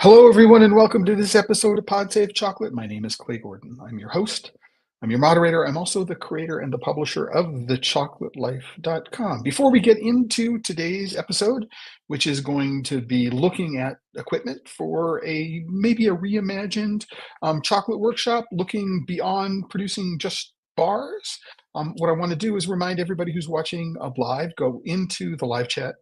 Hello, everyone, and welcome to this episode of Pod Save Chocolate. My name is Clay Gordon. I'm your host. I'm your moderator. I'm also the creator and the publisher of thechocolatelife.com. Before we get into today's episode, which is going to be looking at equipment for maybe a reimagined chocolate workshop, looking beyond producing just bars. What I want to do is remind everybody who's watching live, go into the live chat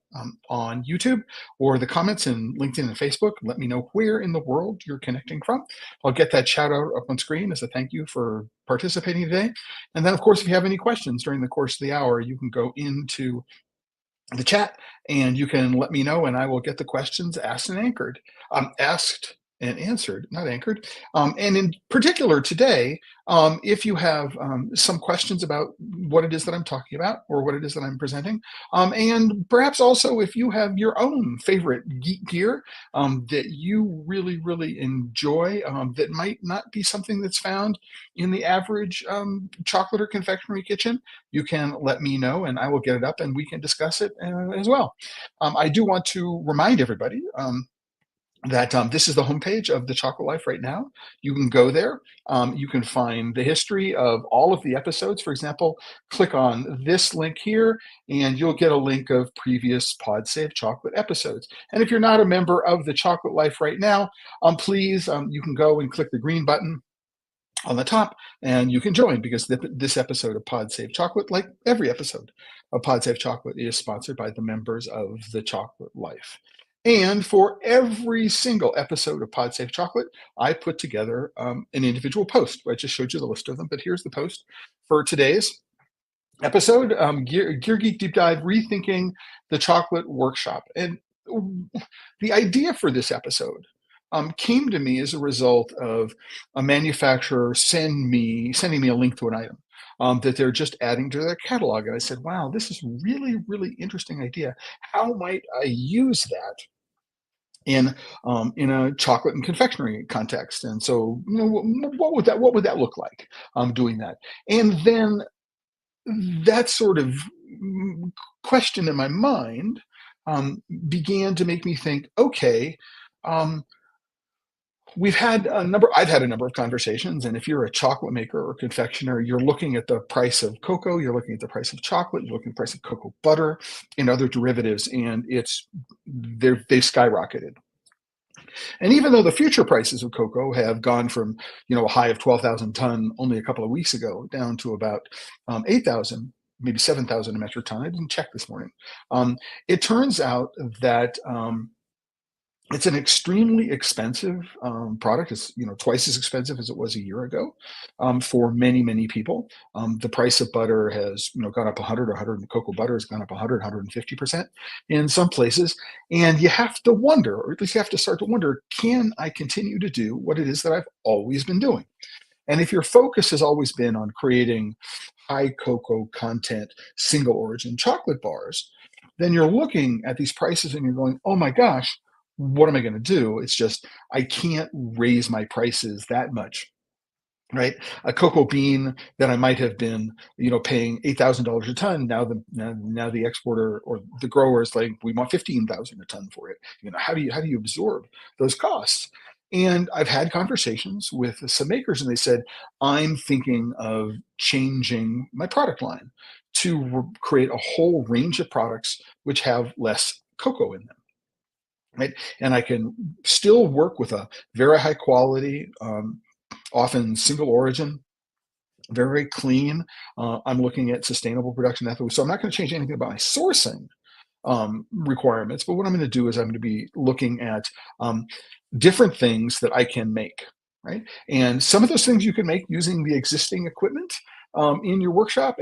on YouTube or the comments in LinkedIn and Facebook. Let me know where in the world you're connecting from. I'll get that shout out up on screen as a thank you for participating today. And then, of course, if you have any questions during the course of the hour, you can go into the chat and you can let me know, and I will get the questions asked and anchored, asked and answered, not anchored. And in particular today, if you have some questions about what it is that I'm talking about or what it is that I'm presenting, and perhaps also if you have your own favorite geek gear that you really, really enjoy, that might not be something that's found in the average chocolate or confectionery kitchen, you can let me know and I will get it up and we can discuss it as well. I do want to remind everybody that this is the homepage of the Chocolate Life right now. You can go there. You can find the history of all of the episodes. For example, click on this link here, and you'll get a link of previous Pod Save Chocolate episodes. And if you're not a member of the Chocolate Life right now, please, you can go and click the green button on the top and you can join, because this episode of Pod Save Chocolate, like every episode of Pod Save Chocolate, is sponsored by the members of the Chocolate Life. And for every single episode of Pod Save Chocolate, I put together an individual post. I just showed you the list of them, but here's the post for today's episode, Gear Geek Deep Dive, Rethinking the Chocolate Workshop. And the idea for this episode came to me as a result of a manufacturer sending me a link to an item that they're just adding to their catalog. And I said, wow, this is really, really interesting idea. How might I use that in a chocolate and confectionery context? And so, what would that look like doing that? And then that sort of question in my mind began to make me think, okay, um, I've had a number of conversations, and if you're a chocolate maker or confectioner, you're looking at the price of cocoa, you're looking at the price of chocolate, you're looking at the price of cocoa butter and other derivatives, and they've skyrocketed. And even though the future prices of cocoa have gone from, a high of 12,000 ton only a couple of weeks ago down to about 8,000, maybe 7,000 a metric ton. I didn't check this morning. It turns out that it's an extremely expensive product. It's twice as expensive as it was a year ago for many, many people. The price of butter has gone up 100. Cocoa butter has gone up 150% in some places, and you have to wonder, or at least you have to start to wonder, can I continue to do what it is that I've always been doing? And if your focus has always been on creating high cocoa content single origin chocolate bars, then you're looking at these prices and you're going, oh my gosh, what am I going to do? It's just, I can't raise my prices that much, right? A cocoa bean that I might have been, paying $8,000 a ton. Now the exporter or the grower is like, we want 15,000 a ton for it. How do you absorb those costs? And I've had conversations with some makers, and they said, I'm thinking of changing my product line to create a whole range of products which have less cocoa in them. Right? And I can still work with a very high quality, often single origin, very clean. I'm looking at sustainable production methods. So I'm not going to change anything about my sourcing requirements, but what I'm going to do is I'm going to be looking at different things that I can make, right? And some of those things you can make using the existing equipment in your workshop,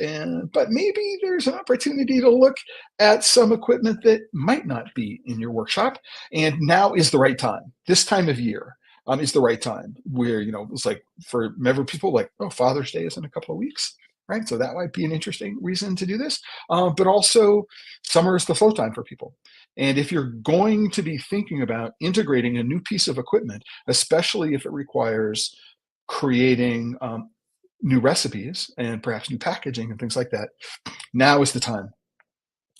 but maybe there's an opportunity to look at some equipment that might not be in your workshop. And now is the right time. This time of year is the right time, where it's like, for many people, like, oh, Father's Day is in a couple of weeks, right? So that might be an interesting reason to do this. But also, summer is the flow time for people. And if you're going to be thinking about integrating a new piece of equipment, especially if it requires creating new recipes and perhaps new packaging and things like that, now is the time.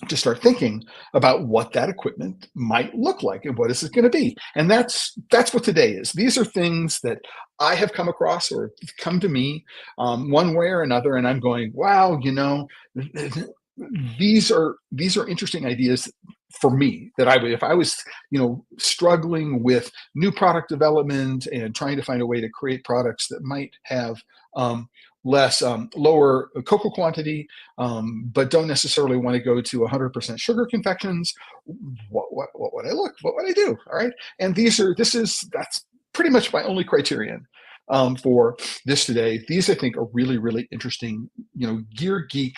to start thinking about what that equipment might look like and what is it going to be. And that's what today is. These are things that I have come across or come to me one way or another, and I'm going, wow, these are interesting ideas for me that I would, if I was, struggling with new product development and trying to find a way to create products that might have less lower cocoa quantity, but don't necessarily want to go to 100% sugar confections. What would I look? What would I do? All right, and that's pretty much my only criterion for this today. These I think are really really interesting, gear geek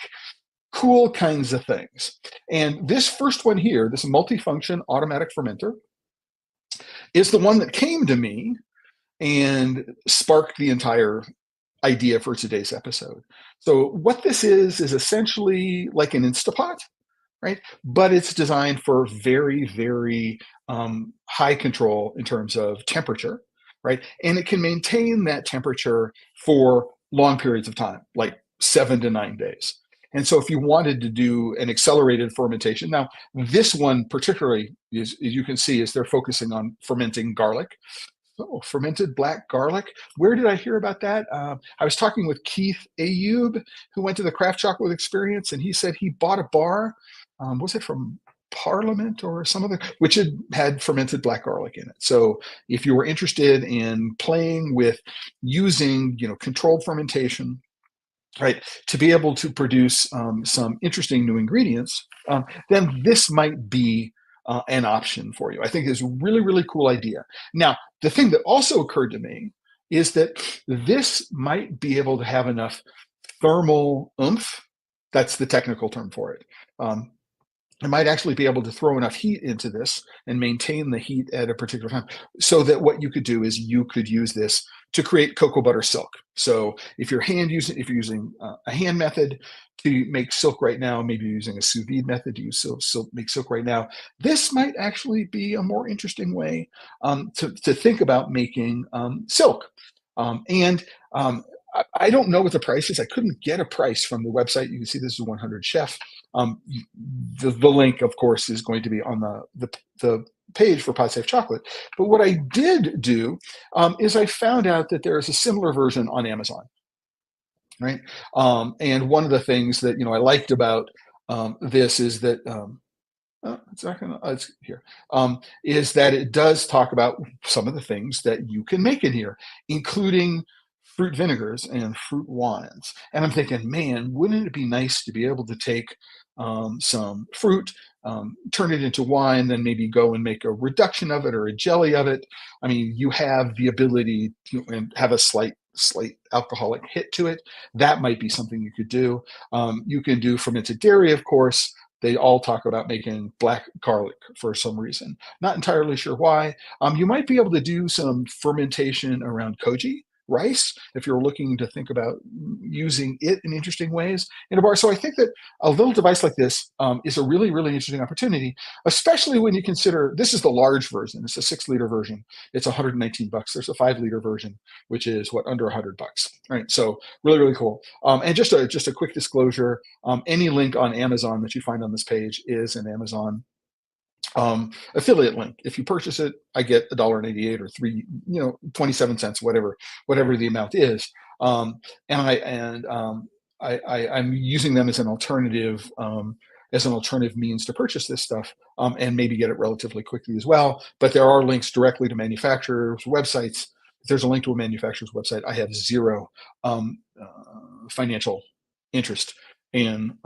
cool kinds of things. And this first one here, this multifunction automatic fermenter, is the one that came to me and sparked the entire idea for today's episode. So what this is essentially like an Instapot, right? But it's designed for very, very high control in terms of temperature, right? And it can maintain that temperature for long periods of time, like 7 to 9 days. And so if you wanted to do an accelerated fermentation, now this one particularly, is, as you can see, is they're focusing on fermenting garlic. Oh, fermented black garlic. Where did I hear about that? I was talking with Keith Ayub, who went to the Craft Chocolate Experience, and he said he bought a bar. Was it from Parliament or some other, which had fermented black garlic in it. So if you were interested in playing with using, controlled fermentation, right, to be able to produce some interesting new ingredients, then this might be an option for you. I think it's a really, really cool idea. Now, the thing that also occurred to me is that this might be able to have enough thermal oomph. That's the technical term for it. It might actually be able to throw enough heat into this and maintain the heat at a particular time, so that what you could do is you could use this to create cocoa butter silk. So if you're using a hand method to make silk right now, maybe you're using a sous vide method to make silk right now, this might actually be a more interesting way to think about making silk. And I don't know what the price is. I couldn't get a price from the website. You can see this is 100 Chef. The link, of course, is going to be on the page for PodSafe Chocolate. But what I did do is I found out that there is a similar version on Amazon, right? And one of the things that I liked about this is that it's not gonna. It's here. Is that it does talk about some of the things that you can make in here, including fruit vinegars and fruit wines. And I'm thinking, man, wouldn't it be nice to be able to take some fruit, turn it into wine, then maybe go and make a reduction of it or a jelly of it. I mean, you have the ability to have a slight alcoholic hit to it. That might be something you could do. You can do fermented dairy, of course. They all talk about making black garlic for some reason. Not entirely sure why. You might be able to do some fermentation around koji rice if you're looking to think about using it in interesting ways in a bar. So I think that a little device like this is a really, really interesting opportunity, especially when you consider this is the large version. It's a 6-liter version. It's $119. There's a 5-liter version, which is under $100. Right. So really, really cool. And just a quick disclosure, any link on Amazon that you find on this page is an Amazon affiliate link. If you purchase it, I get $1.88 or 27 cents, whatever the amount is. And I'm using them as an alternative means to purchase this stuff, and maybe get it relatively quickly as well. But there are links directly to manufacturers' websites. If there's a link to a manufacturer's website, I have zero financial interest in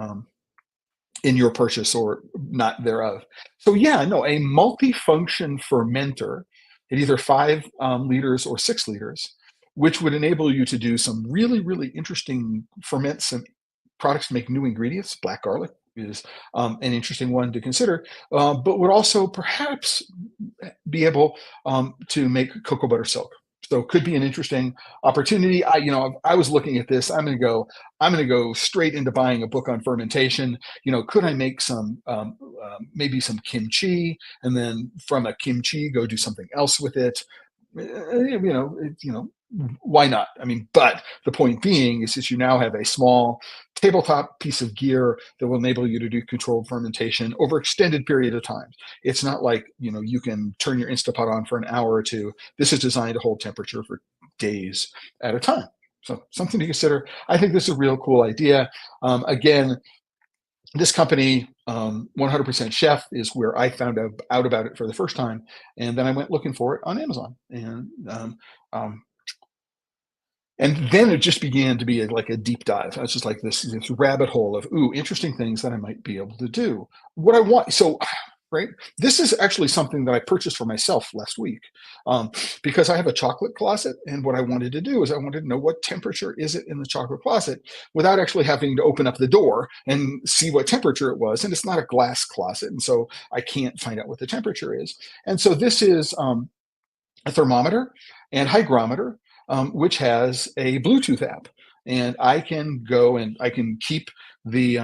your purchase or not thereof. So yeah, no, a multifunction fermenter at either 5 liters or 6 liters, which would enable you to do some really, really interesting ferments and products to make new ingredients. Black garlic is an interesting one to consider, but would also perhaps be able to make cocoa butter silk. So could be an interesting opportunity. I was looking at this. I'm going to go straight into buying a book on fermentation. Could I make some maybe some kimchi, and then from a kimchi go do something else with it? why not? I mean, but the point being is that you now have a small tabletop piece of gear that will enable you to do controlled fermentation over extended period of time. It's not like, you can turn your Instapot on for an hour or two. This is designed to hold temperature for days at a time. So something to consider. I think this is a real cool idea. Again, this company, 100% Chef, is where I found out about it for the first time, and then I went looking for it on Amazon, um, and then it just began to be like a deep dive. I was just like this rabbit hole of, ooh, interesting things that I might be able to do. What I want, so right, this is actually something that I purchased for myself last week, because I have a chocolate closet, and what I wanted to do is I wanted to know what temperature is it in the chocolate closet without actually having to open up the door and see what temperature it was. And it's not a glass closet, and so I can't find out what the temperature is. And so this is a thermometer and hygrometer, which has a Bluetooth app, and I can go and I can keep the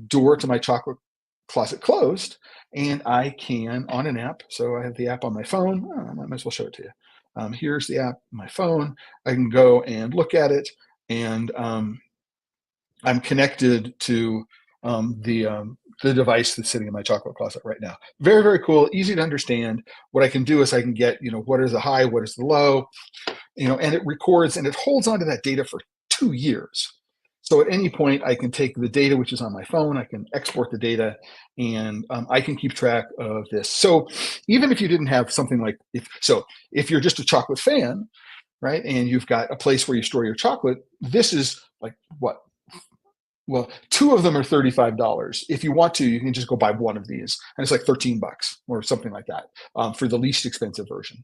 door to my chocolate closet closed, and I can on an app. So I have the app on my phone. Oh, I might as well show it to you. Here's the app on my phone. I can go and look at it, and I'm connected to the device that's sitting in my chocolate closet right now. Very, very cool, easy to understand. What I can do is I can get, what is the high, what is the low, and it records and it holds onto that data for 2 years. So at any point, I can take the data, which is on my phone, I can export the data, and I can keep track of this. So even if you didn't have something like, if you're just a chocolate fan, right, and you've got a place where you store your chocolate, this is like what? Well, 2 of them are $35. If you want to, you can just go buy one of these, and it's like $13 or something like that, for the least expensive version.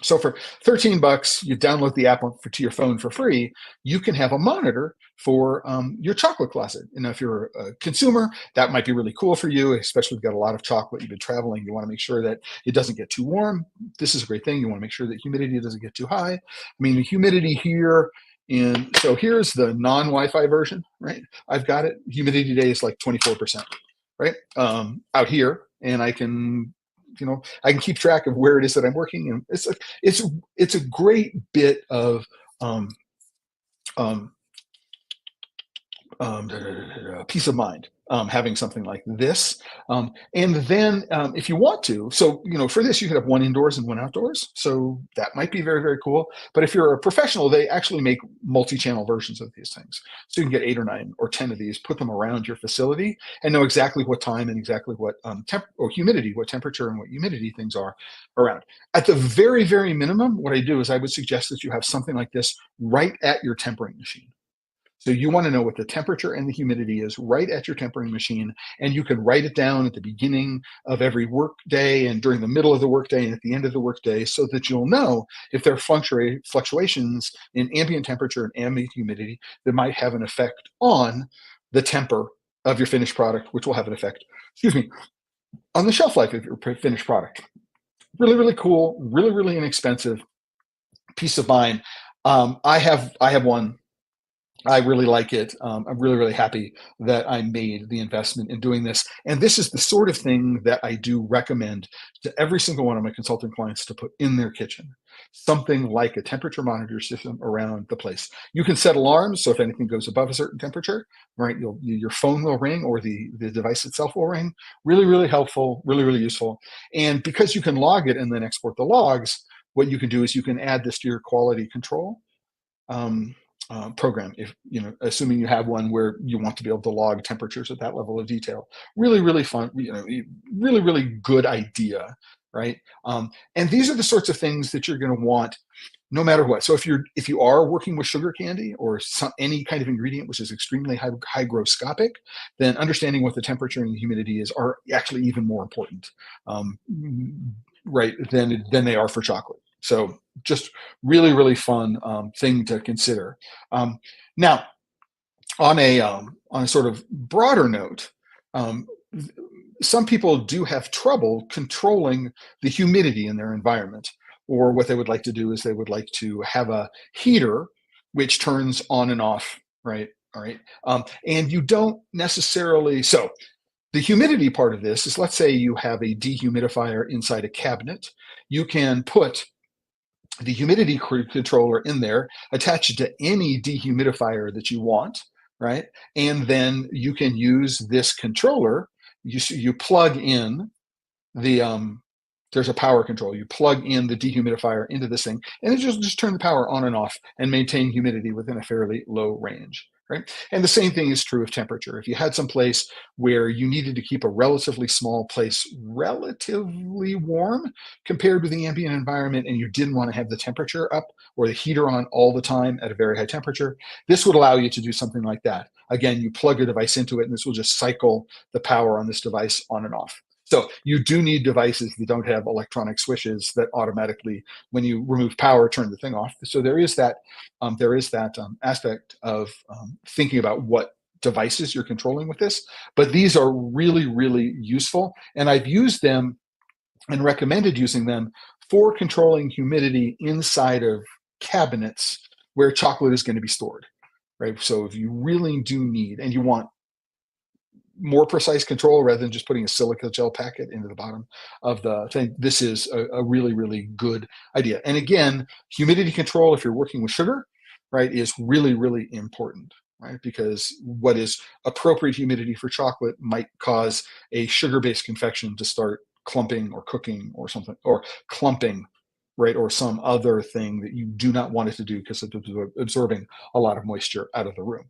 So for $13, you download the app to your phone for free. You can have a monitor for your chocolate closet. And if you're a consumer, that might be really cool for you, especially if you've got a lot of chocolate, you've been traveling, you want to make sure that it doesn't get too warm. This is a great thing. You want to make sure that humidity doesn't get too high. I mean, the humidity here, so here's the non-Wi-Fi version, right? I've got it. Humidity today is like 24%, right? Out here, and I can keep track of where it is that I'm working, and it's a great bit of um, um, peace of mind, having something like this. And then if you want to, so, for this, you could have one indoors and one outdoors. So that might be very, very cool. But if you're a professional, they actually make multi-channel versions of these things. So you can get 8 or 9 or 10 of these, put them around your facility, and know exactly what time and exactly what humidity, what temperature and what humidity things are around. At the very, very minimum, what I do is I would suggest that you have something like this right at your tempering machine. So you want to know what the temperature and the humidity is right at your tempering machine, and you can write it down at the beginning of every work day and during the middle of the workday and at the end of the workday, so that you'll know if there are fluctuations in ambient temperature and ambient humidity that might have an effect on the temper of your finished product, which will have an effect, on the shelf life of your finished product. Really, really cool, really, really inexpensive, peace of mind. I have one. I really like it. I'm really, really happy that I made the investment in doing this. And this is the sort of thing that I do recommend to every single one of my consulting clients to put in their kitchen. Something like a temperature monitor system around the place. You can set alarms, so if anything goes above a certain temperature, right, your phone will ring or the device itself will ring. Really, really helpful, really, really useful. And because you can log it and then export the logs, what you can do is you can add this to your quality control program, if assuming you have one where you want to be able to log temperatures at that level of detail. Really, really fun, really, really good idea, right? And these are the sorts of things that you're going to want no matter what. So if you are working with sugar candy or any kind of ingredient which is extremely hygroscopic, then understanding what the temperature and the humidity is are actually even more important, right, than they are for chocolate. So just really, really fun thing to consider. Now, on a sort of broader note, some people do have trouble controlling the humidity in their environment, or what they would like to do is they would like to have a heater which turns on and off, right? All right, and you don't necessarily. So the humidity part of this is, let's say you have a dehumidifier inside a cabinet. You can put the humidity controller in there, attach it to any dehumidifier that you want, right? And then you can use this controller. You plug in the there's a power control. You plug in the dehumidifier into this thing, and it just turn the power on and off and maintain humidity within a fairly low range, right? And the same thing is true of temperature. If you had some place where you needed to keep a relatively small place relatively warm compared to the ambient environment, and you didn't want to have the temperature up or the heater on all the time at a very high temperature, this would allow you to do something like that. Again, you plug a device into it, and this will just cycle the power on this device on and off. So you do need devices that don't have electronic switches that automatically, when you remove power, turn the thing off. So there is that aspect of thinking about what devices you're controlling with this. But these are really, really useful, and I've used them and recommended using them for controlling humidity inside of cabinets where chocolate is going to be stored, right? So if you really do need, and you want more precise control rather than just putting a silica gel packet into the bottom of the thing, this is a really, really good idea. And again, humidity control, if you're working with sugar, right, is really, really important, right? Because what is appropriate humidity for chocolate might cause a sugar-based confection to start clumping or cooking or something, or clumping, right, or some other thing that you do not want it to do because it's absorbing a lot of moisture out of the room.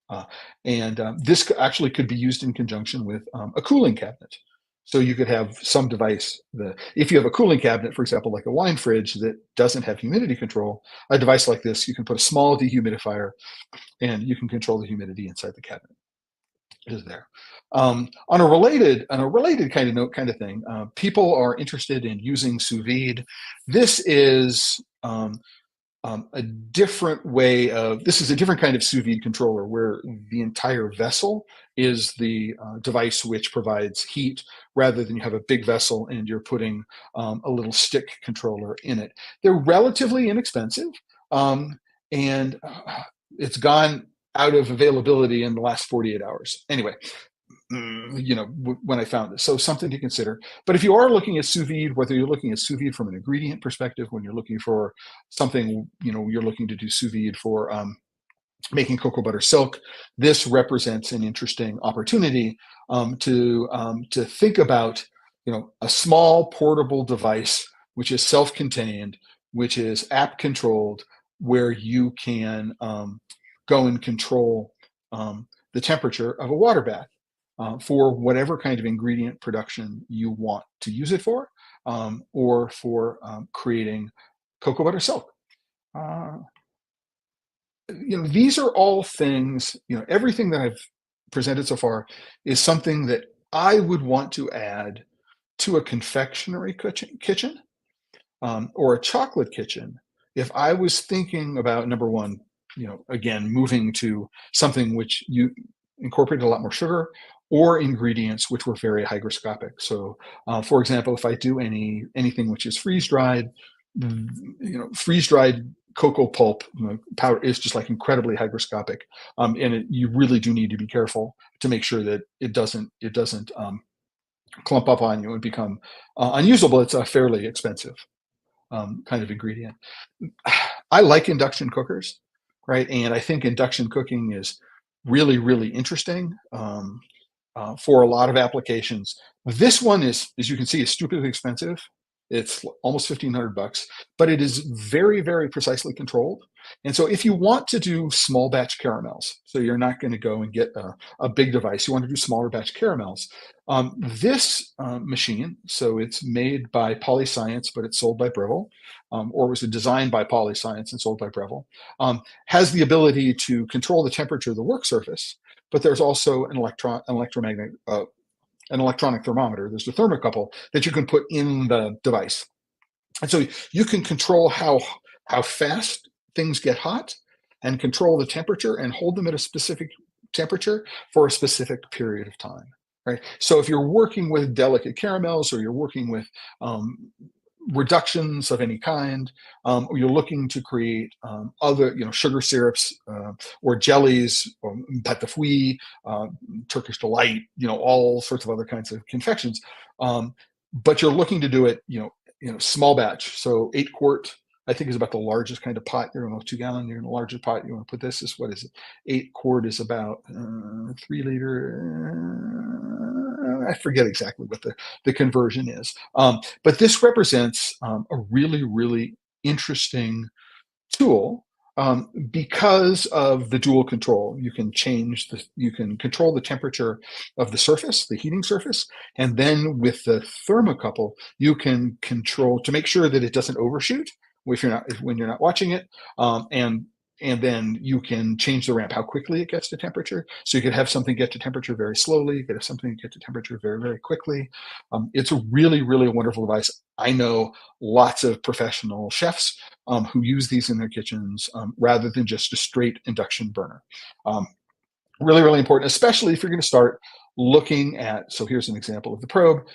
Uh, and this actually could be used in conjunction with a cooling cabinet. So you could have some device if you have a cooling cabinet, for example, like a wine fridge that doesn't have humidity control, a device like this, you can put a small dehumidifier and you can control the humidity inside the cabinet. It is there. On a related kind of note, kind of thing, people are interested in using sous vide. This is a different way of, this is a different kind of sous vide controller where the entire vessel is the device which provides heat, rather than you have a big vessel and you're putting a little stick controller in it. They're relatively inexpensive, and it's gone out of availability in the last 48 hours. Anyway, when I found this. So something to consider. But if you are looking at sous vide, whether you're looking at sous vide from an ingredient perspective, when you're looking for something, you're looking to do sous vide for making cocoa butter silk, this represents an interesting opportunity to think about, a small portable device which is self-contained, which is app controlled, where you can go and control the temperature of a water bath for whatever kind of ingredient production you want to use it for, or for creating cocoa butter silk. These are all things, everything that I've presented so far is something that I would want to add to a confectionery kitchen, or a chocolate kitchen, if I was thinking about, number one, again, moving to something which you incorporated a lot more sugar, or ingredients which were very hygroscopic. So, for example, if I do anything which is freeze dried, freeze dried cocoa pulp powder is just like incredibly hygroscopic, and you really do need to be careful to make sure that it doesn't clump up on you and become unusable. It's a fairly expensive kind of ingredient. I like induction cookers, right? And I think induction cooking is really, really interesting for a lot of applications. This one is, as you can see, is stupidly expensive. It's almost $1,500, but it is very, very precisely controlled. And so if you want to do small batch caramels, so you're not going to go and get a big device, you want to do smaller batch caramels, this machine, so it's made by Polyscience, but it's sold by Breville, or was designed by Polyscience and sold by Breville, has the ability to control the temperature of the work surface, but there's also an electronic thermometer. There's a thermocouple that you can put in the device. And so you can control how fast things get hot, and control the temperature and hold them at a specific temperature for a specific period of time, right? So if you're working with delicate caramels, or you're working with reductions of any kind, or you're looking to create other, sugar syrups, or jellies, or pâte de fruits, Turkish delight, all sorts of other kinds of confections, but you're looking to do it, small batch, so 8 quart I think is about the largest kind of pot. You're going to 2 gallon. You're in a larger pot. You want to put this. Is what is it? 8 quart is about 3 liter. I forget exactly what the conversion is. But this represents a really, really interesting tool because of the dual control. You can control the temperature of the surface, the heating surface, and then with the thermocouple, you can control to make sure that it doesn't overshoot when you're not watching it, and then you can change the ramp, how quickly it gets to temperature. So you could have something get to temperature very slowly. You could have something get to temperature very, very quickly. It's a really, really wonderful device. I know lots of professional chefs who use these in their kitchens rather than just a straight induction burner. Um, Really, really important, especially if you're going to start looking at. So here's an example of the probe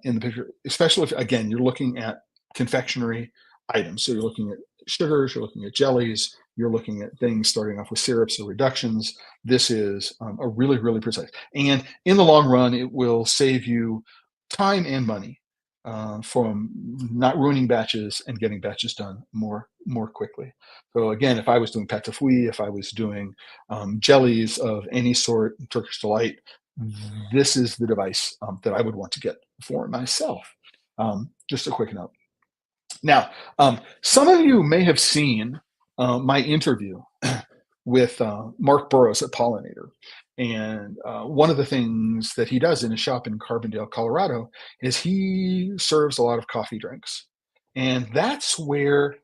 in the picture, especially if, again, you're looking at confectionery items. So you're looking at sugars, you're looking at jellies, you're looking at things starting off with syrups or reductions. This is a really, really precise. And in the long run, it will save you time and money from not ruining batches and getting batches done more quickly. So again, if I was doing pâte à fouille, if I was doing jellies of any sort, Turkish delight, this is the device that I would want to get for myself. Just a quick note. Now, some of you may have seen my interview with Mark Burrows at Pollinator. And one of the things that he does in his shop in Carbondale, Colorado, is he serves a lot of coffee drinks. And that's where,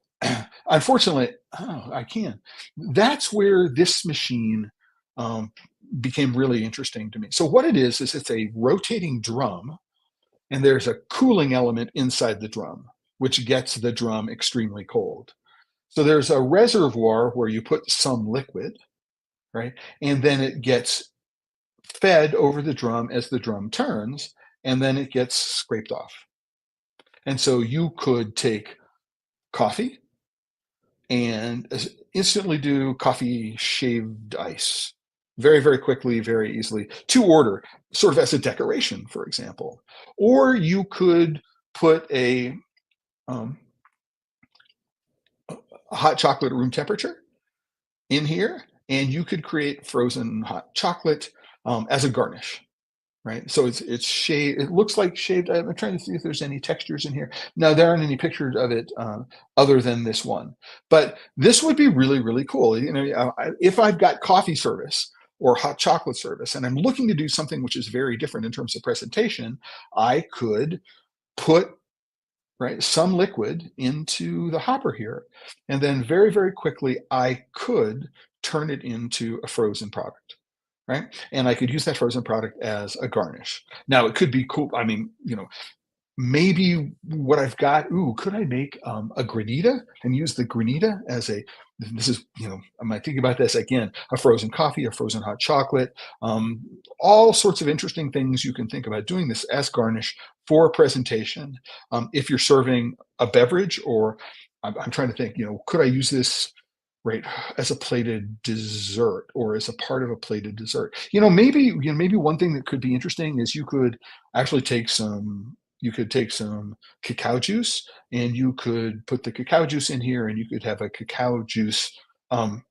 unfortunately, oh, I can. That's where this machine um, became really interesting to me. So, what it is it's a rotating drum, and there's a cooling element inside the drum, which gets the drum extremely cold. So, there's a reservoir where you put some liquid, right? And then it gets fed over the drum as the drum turns, and then it gets scraped off. And so you could take coffee and instantly do coffee shaved ice very, very quickly, very easily to order, sort of as a decoration, for example. Or you could put um, a hot chocolate at room temperature in here, and you could create frozen hot chocolate as a garnish. Right, so it's shaved. It looks like shaved. I'm trying to see if there's any textures in here. No, there aren't any pictures of it other than this one. But this would be really, really cool. You know, if I've got coffee service or hot chocolate service, and I'm looking to do something which is very different in terms of presentation, I could put some liquid into the hopper here, and then very, very quickly I could turn it into a frozen product. Right. And I could use that frozen product as a garnish. Now, it could be cool. I mean, maybe what I've got, ooh, could I make a granita and use the granita as this is, I might think about this again, a frozen coffee, a frozen hot chocolate, all sorts of interesting things you can think about doing this as garnish for a presentation. If you're serving a beverage, or I'm trying to think, could I use this right as a plated dessert or as a part of a plated dessert? Maybe one thing that could be interesting is actually you could take some cacao juice, and you could put the cacao juice in here, and you could have a cacao juice um,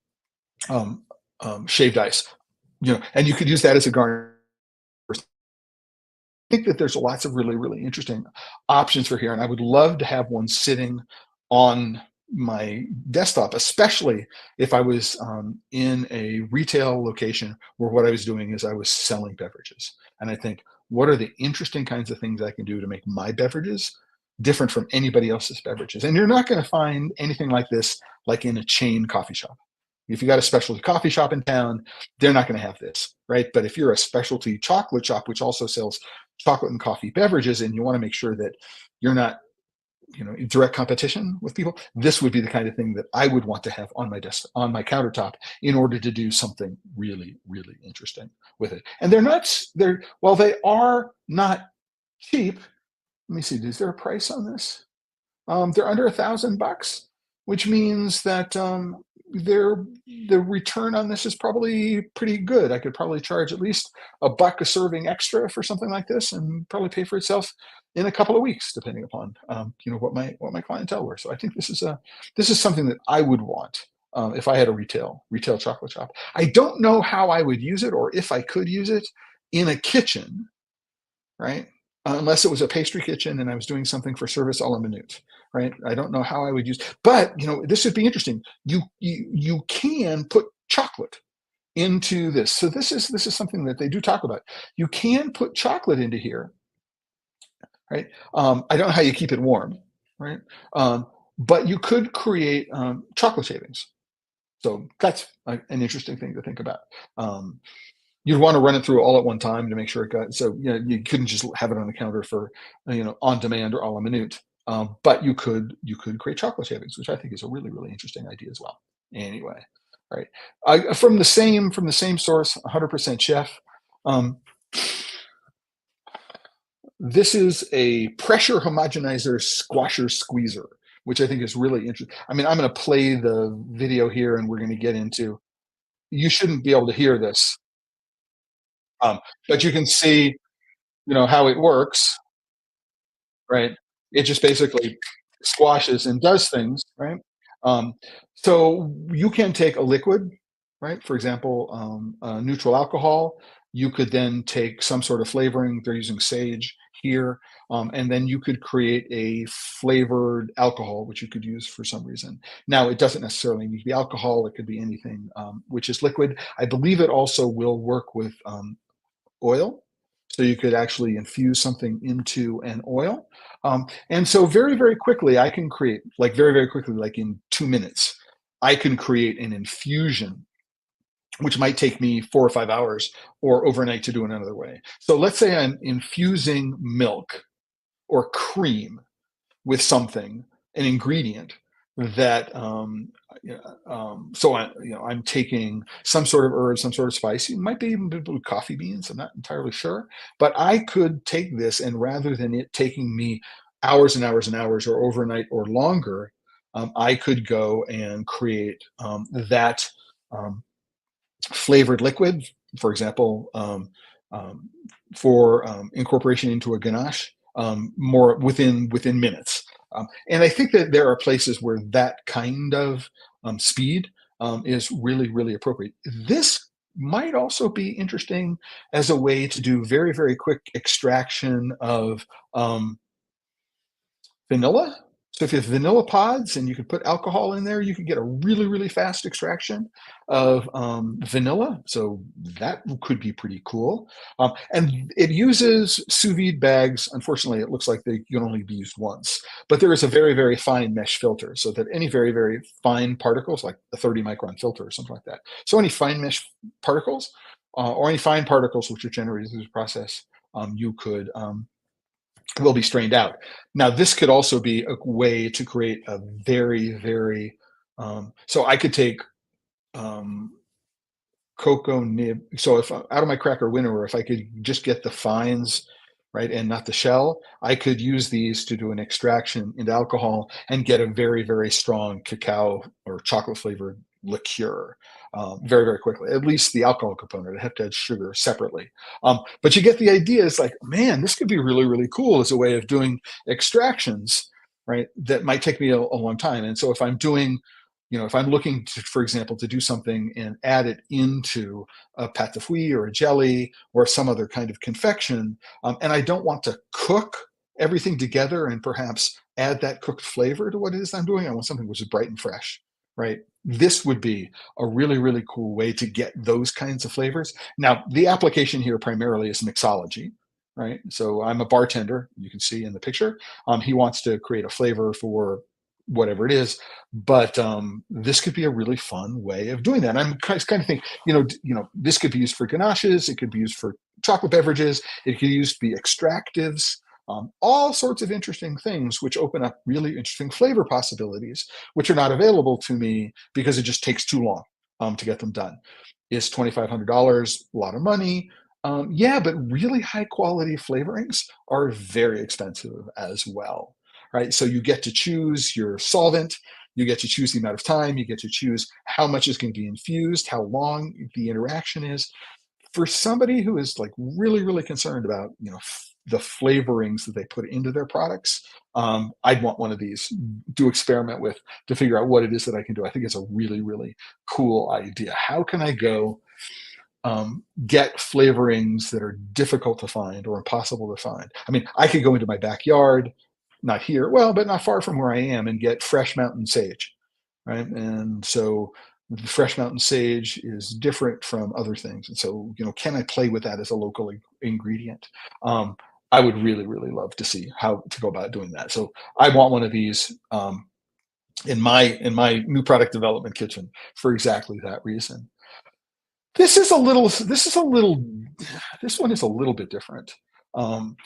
shaved ice, and you could use that as a garnish. I think that there's lots of really, really interesting options for here, and I would love to have one sitting on my desktop, especially if I was in a retail location where what I was doing is I was selling beverages. And I think, what are the interesting kinds of things I can do to make my beverages different from anybody else's beverages? And you're not going to find anything like this like in a chain coffee shop. If you got a specialty coffee shop in town, they're not going to have this, right? But if you're a specialty chocolate shop, which also sells chocolate and coffee beverages, and you want to make sure that you're not in direct competition with people, this would be the kind of thing that I would want to have on my desk, on my countertop, in order to do something really, really interesting with it. And while they are not cheap, let me see, is there a price on this? They're under $1,000, which means that the return on this is probably pretty good. I could probably charge at least $1 a serving extra for something like this, and probably pay for itself in a couple of weeks, depending upon what my clientele were. So I think this is something that I would want if I had a retail chocolate shop. I don't know how I would use it or if I could use it in a kitchen, right? Unless it was a pastry kitchen and I was doing something for service a la minute, right? I don't know how I would use, but this would be interesting. You can put chocolate into this. So this is something that they do talk about. You can put chocolate into here, right? I don't know how you keep it warm, right? Um, but you could create chocolate shavings. So that's an interesting thing to think about. Um, you'd want to run it through all at one time to make sure it got, so you couldn't just have it on the counter for on demand or a la minute. But you could create chocolate shavings, which I think is a really really interesting idea as well. Anyway, right? From the same source, 100% chef. Um, this is a pressure homogenizer squasher squeezer, which I think is really interesting. I mean, I'm going to play the video here, and we're going to get into. You shouldn't be able to hear this, um, but you can see how it works, right? It just basically squashes and does things, right? Um, so you can take a liquid, right? For example, neutral alcohol. You could then take some sort of flavoring. They're using sage here, and then you could create a flavored alcohol, which you could use for some reason. Now, it doesn't necessarily need to be alcohol. It could be anything which is liquid. I believe it also will work with oil. So you could actually infuse something into an oil. And so very, very quickly, I can create, like very, very quickly, like in 2 minutes, I can create an infusion, which might take me 4 or 5 hours or overnight to do it another way. So let's say I'm infusing milk or cream with something, an ingredient that so I'm taking some sort of herb, some sort of spice. It might be even coffee beans. I'm not entirely sure, but I could take this, and rather than it taking me hours and hours and hours or overnight or longer, I could go and create that um, flavored liquid, for example, for incorporation into a ganache, more within minutes. And I think that there are places where that kind of speed is really really appropriate. This might also be interesting as a way to do very very quick extraction of vanilla. So if you have vanilla pods and you could put alcohol in there, you could get a really, really fast extraction of vanilla. So that could be pretty cool. And it uses sous vide bags. Unfortunately, it looks like they can only be used once. But there is a very, very fine mesh filter so that any very, very fine particles, like a 30 micron filter or something like that. So any fine mesh particles or any fine particles which are generated through this process, you could will be strained out. Now, this could also be a way to create a very, very, so I could take um, cocoa nib. So if out of my cracker winnower, if I could just get the fines, right, and not the shell, I could use these to do an extraction into alcohol and get a very, very strong cacao or chocolate flavored liqueur very, very quickly. At least the alcohol component. I have to add sugar separately. But you get the idea. It's like, man, this could be really, really cool as a way of doing extractions, right? That might take me a long time. And so if I'm looking to, for example, to do something and add it into a pâte de fruits or a jelly or some other kind of confection, and I don't want to cook everything together and perhaps add that cooked flavor to what it is I'm doing. I want something which is bright and fresh, right? This would be a really, really cool way to get those kinds of flavors. Now, the application here primarily is mixology, right? So I'm a bartender, you can see in the picture. He wants to create a flavor for whatever it is, but this could be a really fun way of doing that. And I'm kind of think, this could be used for ganaches. It could be used for chocolate beverages. It could be used to be extractives. All sorts of interesting things, which open up really interesting flavor possibilities, which are not available to me because it just takes too long to get them done. Is $2,500 a lot of money? Yeah, but really high quality flavorings are very expensive as well, right? So you get to choose your solvent, you get to choose the amount of time, you get to choose how much is going to be infused, how long the interaction is. For somebody who is like really, really concerned about, the flavorings that they put into their products. I'd want one of these to experiment with to figure out what it is that I can do. I think it's a really, really cool idea. How can I go get flavorings that are difficult to find or impossible to find? I mean, I could go into my backyard, not here, well, but not far from where I am, and get fresh mountain sage, right? And so the fresh mountain sage is different from other things. And so, can I play with that as a local ingredient? I would really, really love to see how to go about doing that. So I want one of these in my new product development kitchen for exactly that reason. This one is a little bit different. Um,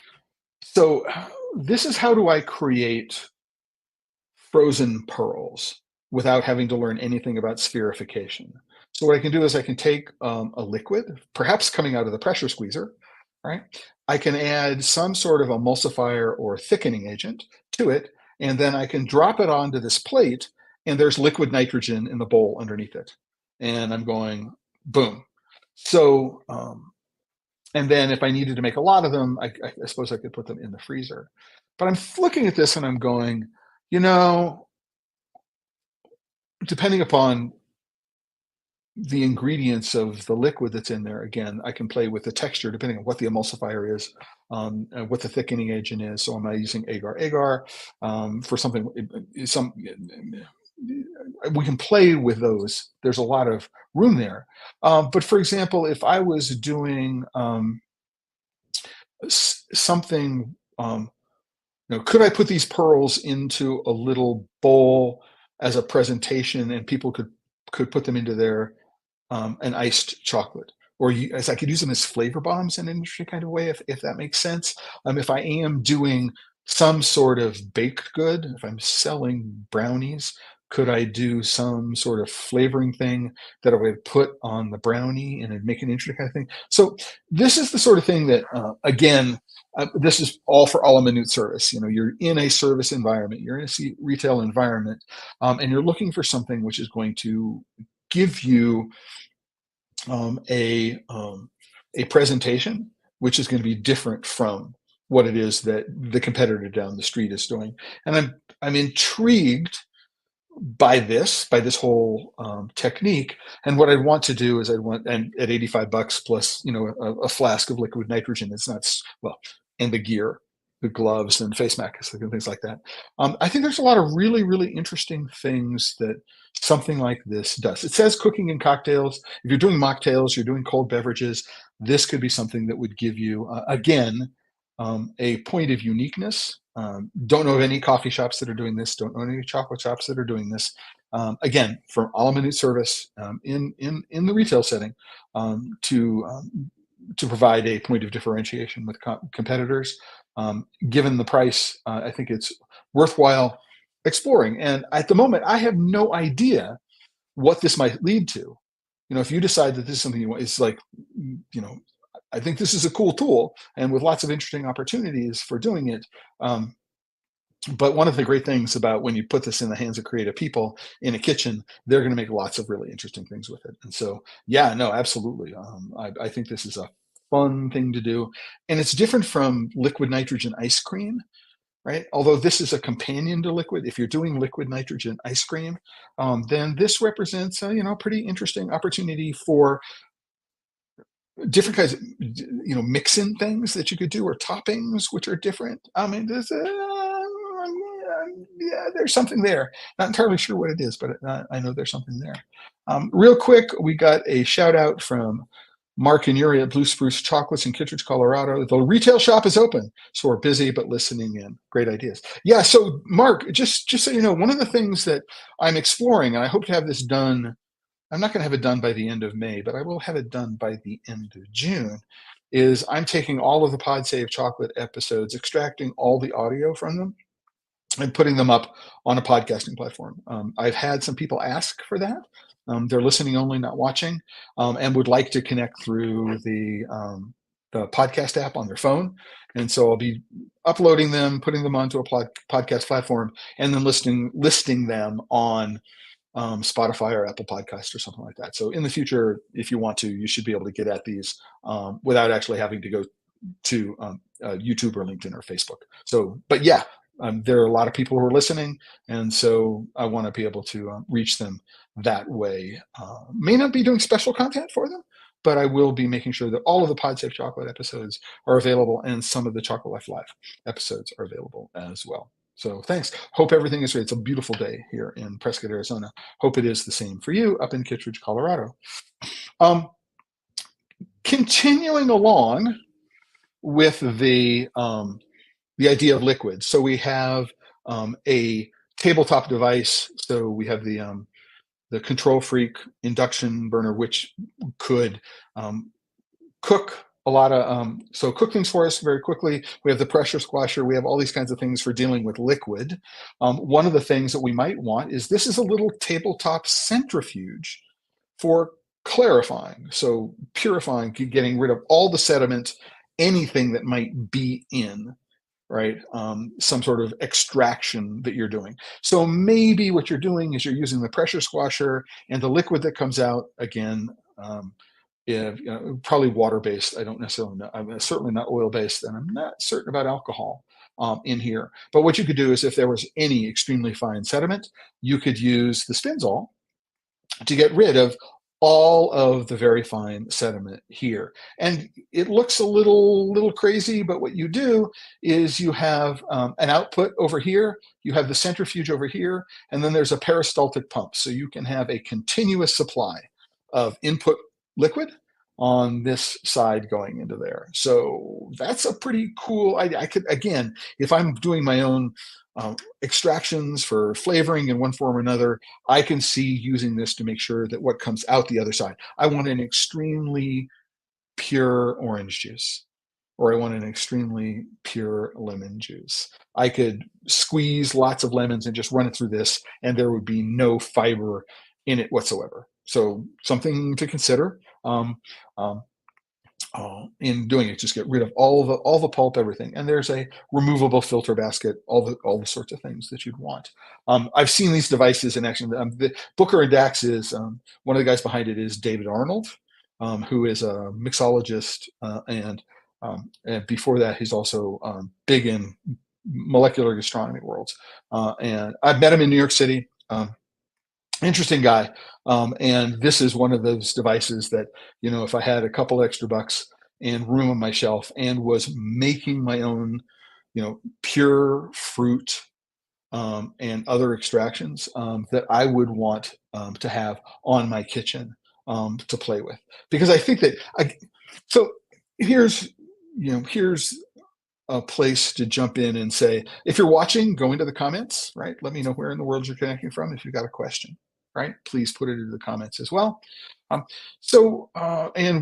so this is how do I create frozen pearls without having to learn anything about spherification. So what I can do is I can take a liquid, perhaps coming out of the pressure squeezer, right? I can add some sort of emulsifier or thickening agent to it, and then I can drop it onto this plate, and there's liquid nitrogen in the bowl underneath it. And I'm going, boom. So, and then if I needed to make a lot of them, I suppose I could put them in the freezer. But I'm looking at this and I'm going, you know, depending upon the ingredients of the liquid that's in there, again, I can play with the texture depending on what the emulsifier is, and what the thickening agent is. So am I using agar for something? Some we can play with those. There's a lot of room there. But for example, if I was doing something, could I put these pearls into a little bowl as a presentation, and people could put them into their an iced chocolate, or as I could use them as flavor bombs in an interesting kind of way, if that makes sense. If I am doing some sort of baked good, if I'm selling brownies, could I do some sort of flavoring thing that I would put on the brownie and it'd make an interesting kind of thing? So this is the sort of thing that, again, this is all for a la minute service. You're in a service environment, you're in a retail environment, and you're looking for something which is going to give you um, a um, a presentation which is going to be different from what it is that the competitor down the street is doing. And I'm intrigued by this whole technique. And what I want to do is and at $85 plus, a flask of liquid nitrogen. It's not well, and the gear, the gloves and face masks and things like that. I think there's a lot of really, really interesting things that something like this does. It says cooking and cocktails. If you're doing mocktails, you're doing cold beverages, this could be something that would give you, again, a point of uniqueness. Don't know of any coffee shops that are doing this. Don't know any chocolate shops that are doing this. Again, for a la minute service, in the retail setting, to provide a point of differentiation with competitors. Given the price, I think it's worthwhile exploring. And at the moment, I have no idea what this might lead to. If you decide that this is something you want, it's like, I think this is a cool tool and with lots of interesting opportunities for doing it. But one of the great things about when you put this in the hands of creative people in a kitchen, they're going to make lots of really interesting things with it. And so, yeah, no, absolutely. I think this is a fun thing to do. And it's different from liquid nitrogen ice cream, right? Although this is a companion to liquid. If you're doing liquid nitrogen ice cream, then this represents a pretty interesting opportunity for different kinds of mix in things that you could do, or toppings which are different. I mean, yeah, there's something there. Not entirely sure what it is, but I know there's something there. Real quick, we got a shout out from Mark and Yuri at Blue Spruce Chocolates in Kittredge, Colorado. The retail shop is open, so we're busy but listening in. Great ideas. Yeah, so Mark, just so you know, one of the things that I'm exploring, and I hope to have this done, I'm not going to have it done by the end of May, but I will have it done by the end of June, is I'm taking all of the Pod Save Chocolate episodes, extracting all the audio from them, and putting them up on a podcasting platform. I've had some people ask for that. They're listening only, not watching, and would like to connect through the podcast app on their phone. And so I'll be uploading them, putting them onto a podcast platform, and then listing them on Spotify or Apple Podcast or something like that. So in the future, if you want to, you should be able to get at these without actually having to go to YouTube or LinkedIn or Facebook. So, but yeah, there are a lot of people who are listening, and so I want to be able to reach them that way. May not be doing special content for them, but I will be making sure that all of the Pod Safe Chocolate episodes are available, and some of the Chocolate Life Live episodes are available as well. So thanks. Hope everything is great. It's a beautiful day here in Prescott, Arizona. Hope it is the same for you up in Kittredge, Colorado. Continuing along with the idea of liquids. So we have a tabletop device. So we have the Control Freak induction burner, which could cook a lot of so cook things for us very quickly. We have the pressure squasher. We have all these kinds of things for dealing with liquid. One of the things that we might want is this is a little tabletop centrifuge for clarifying, so purifying, getting rid of all the sediment, anything that might be in, right? Some sort of extraction that you're doing. So maybe what you're doing is you're using the pressure squasher, and the liquid that comes out, again, probably water-based. I don't necessarily know. I'm certainly not oil-based, and I'm not certain about alcohol in here. But what you could do is if there was any extremely fine sediment, you could use the Spinzall to get rid of all of the very fine sediment here. And it looks a little crazy, but what you do is you have an output over here, you have the centrifuge over here, and then there's a peristaltic pump. So you can have a continuous supply of input liquid on this side going into there. So that's a pretty cool, I could, again, if I'm doing my own extractions for flavoring in one form or another, I can see using this to make sure that what comes out the other side. I want an extremely pure orange juice, or I want an extremely pure lemon juice. I could squeeze lots of lemons and just run it through this, and there would be no fiber in it whatsoever. So something to consider. In doing it, just get rid of all the pulp, everything. And there's a removable filter basket, all the sorts of things that you'd want. I've seen these devices in action. Booker and Dax is one of the guys behind it is David Arnold, who is a mixologist, and before that, he's also big in molecular gastronomy worlds. And I've met him in New York City. Interesting guy. And this is one of those devices that, if I had a couple extra bucks and room on my shelf and was making my own, pure fruit and other extractions, that I would want to have on my kitchen to play with. Because I think that, so here's a place to jump in and say, if you're watching, go into the comments, right? Let me know where in the world you're connecting from. If you've got a question, right? Please put it into the comments as well. And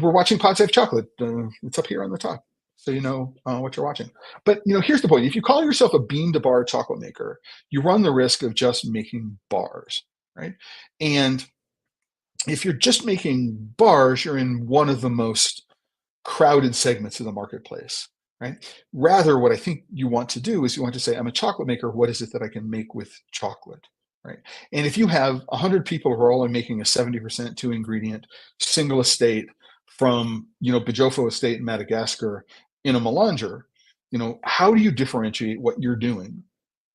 we're watching Pod Safe Chocolate. It's up here on the top, so you know what you're watching. But here's the point: if you call yourself a bean-to-bar chocolate maker, you run the risk of just making bars, right? And if you're just making bars, you're in one of the most crowded segments of the marketplace, right? Rather, what I think you want to do is you want to say, I'm a chocolate maker. What is it that I can make with chocolate, right? And if you have 100 people who are all making a 70% two ingredient single estate from, Bajofo estate in Madagascar in a melanger, how do you differentiate what you're doing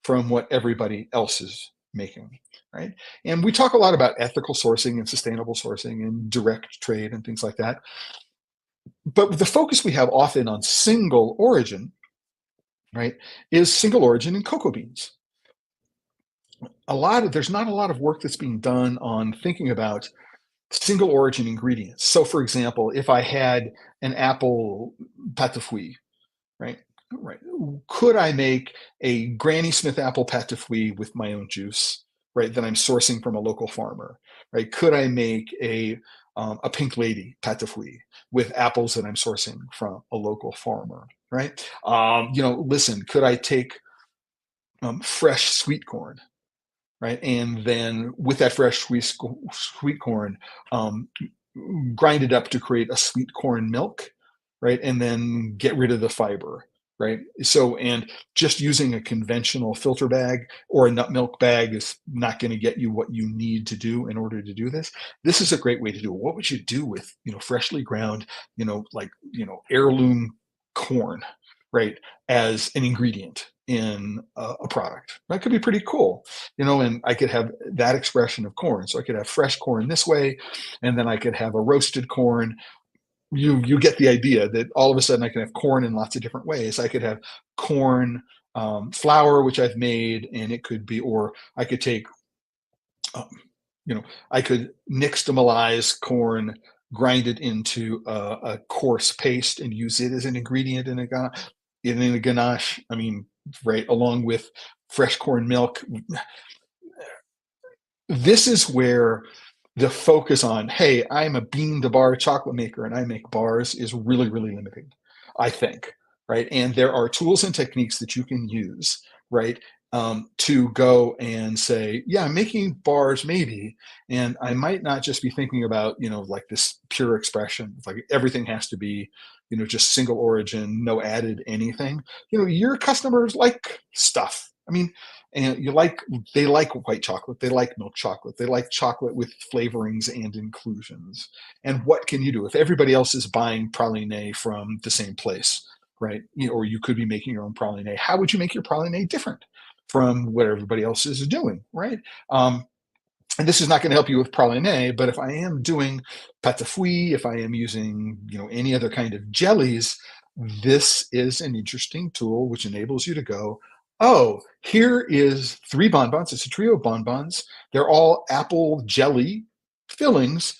from what everybody else is making, right? And we talk a lot about ethical sourcing and sustainable sourcing and direct trade and things like that. But the focus we have often on single origin, right, is single origin in cocoa beans. There's not a lot of work that's being done on thinking about single origin ingredients. So, for example, if I had an apple pâte de fruits, right, could I make a Granny Smith apple pâte de fruits with my own juice, right, that I'm sourcing from a local farmer, right? Could I make a Pink Lady pâte de fruits with apples that I'm sourcing from a local farmer, right? Listen, could I take fresh sweet corn, right? And then with that fresh sweet corn, grind it up to create a sweet corn milk, right? And then get rid of the fiber, right? So, and just using a conventional filter bag or a nut milk bag is not going to get you what you need to do in order to do this. This is a great way to do it. What would you do with, freshly ground, heirloom corn, right, as an ingredient in a product. That could be pretty cool, and I could have that expression of corn. So I could have fresh corn this way, and then I could have a roasted corn. You get the idea that all of a sudden I can have corn in lots of different ways. I could have corn flour, which I've made, and it could be, or I could take, um, I could nixtamalize corn, grind it into a coarse paste, and use it as an ingredient in a ganache. I mean, right, along with fresh corn milk. This is where the focus on, hey, I'm a bean to bar chocolate maker and I make bars is really, really limiting, I think, right? And there are tools and techniques that you can use, right? To go and say, yeah, I'm making bars maybe, and I might not just be thinking about, like this pure expression, like everything has to be, just single origin, no added anything. Your customers like stuff. I mean, and they like white chocolate, they like milk chocolate, they like chocolate with flavorings and inclusions. And what can you do if everybody else is buying praline from the same place, right? Or you could be making your own praline. How would you make your praline different from what everybody else is doing, right? And this is not going to help you with praline, but if I am doing pâte à fouille, if I am using, any other kind of jellies, this is an interesting tool which enables you to go, oh, here is 3 bonbons. It's a trio of bonbons. They're all apple jelly fillings,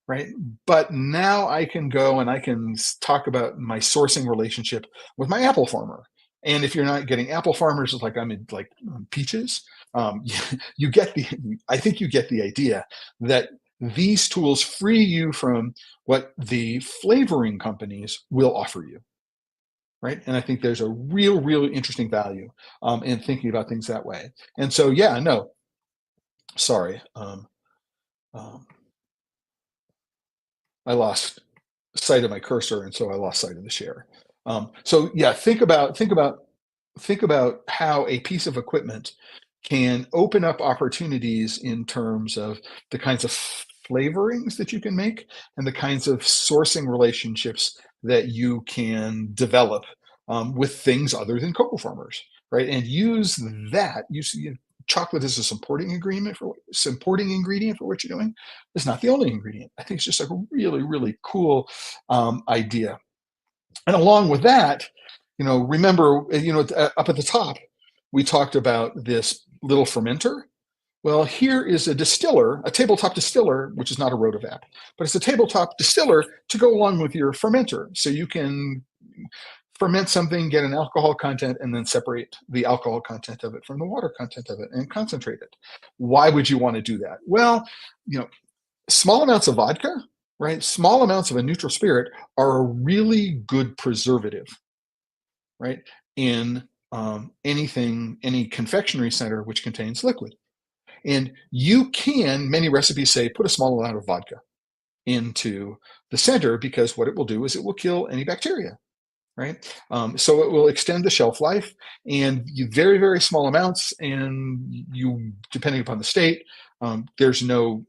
right? But now I can go and I can talk about my sourcing relationship with my apple farmer. And if you're not getting apple farmers, it's like I'm in like peaches. Um, you get the, I think you get the idea that these tools free you from what the flavoring companies will offer you, right? And I think there's a real interesting value in thinking about things that way. And so, yeah, no, sorry, um, I lost sight of my cursor, and so I lost sight of the share. So, yeah, think about how a piece of equipment can open up opportunities in terms of the kinds of flavorings that you can make and the kinds of sourcing relationships that you can develop with things other than cocoa farmers, right? And use that. Chocolate as a supporting ingredient for what you're doing. It's not the only ingredient. I think it's just like a really cool idea. And along with that, remember, up at the top, we talked about this little fermenter. Well, here is a distiller, a tabletop distiller, which is not a rotovap, but it's a tabletop distiller to go along with your fermenter. So you can ferment something, get an alcohol content, and then separate the alcohol content of it from the water content of it and concentrate it. Why would you want to do that? Well, small amounts of vodka, right? Small amounts of a neutral spirit are a really good preservative, right? In any confectionery center which contains liquid. And you can, many recipes say, put a small amount of vodka into the center because what it will do is it will kill any bacteria, right? So it will extend the shelf life, and very small amounts, and depending upon the state, there's no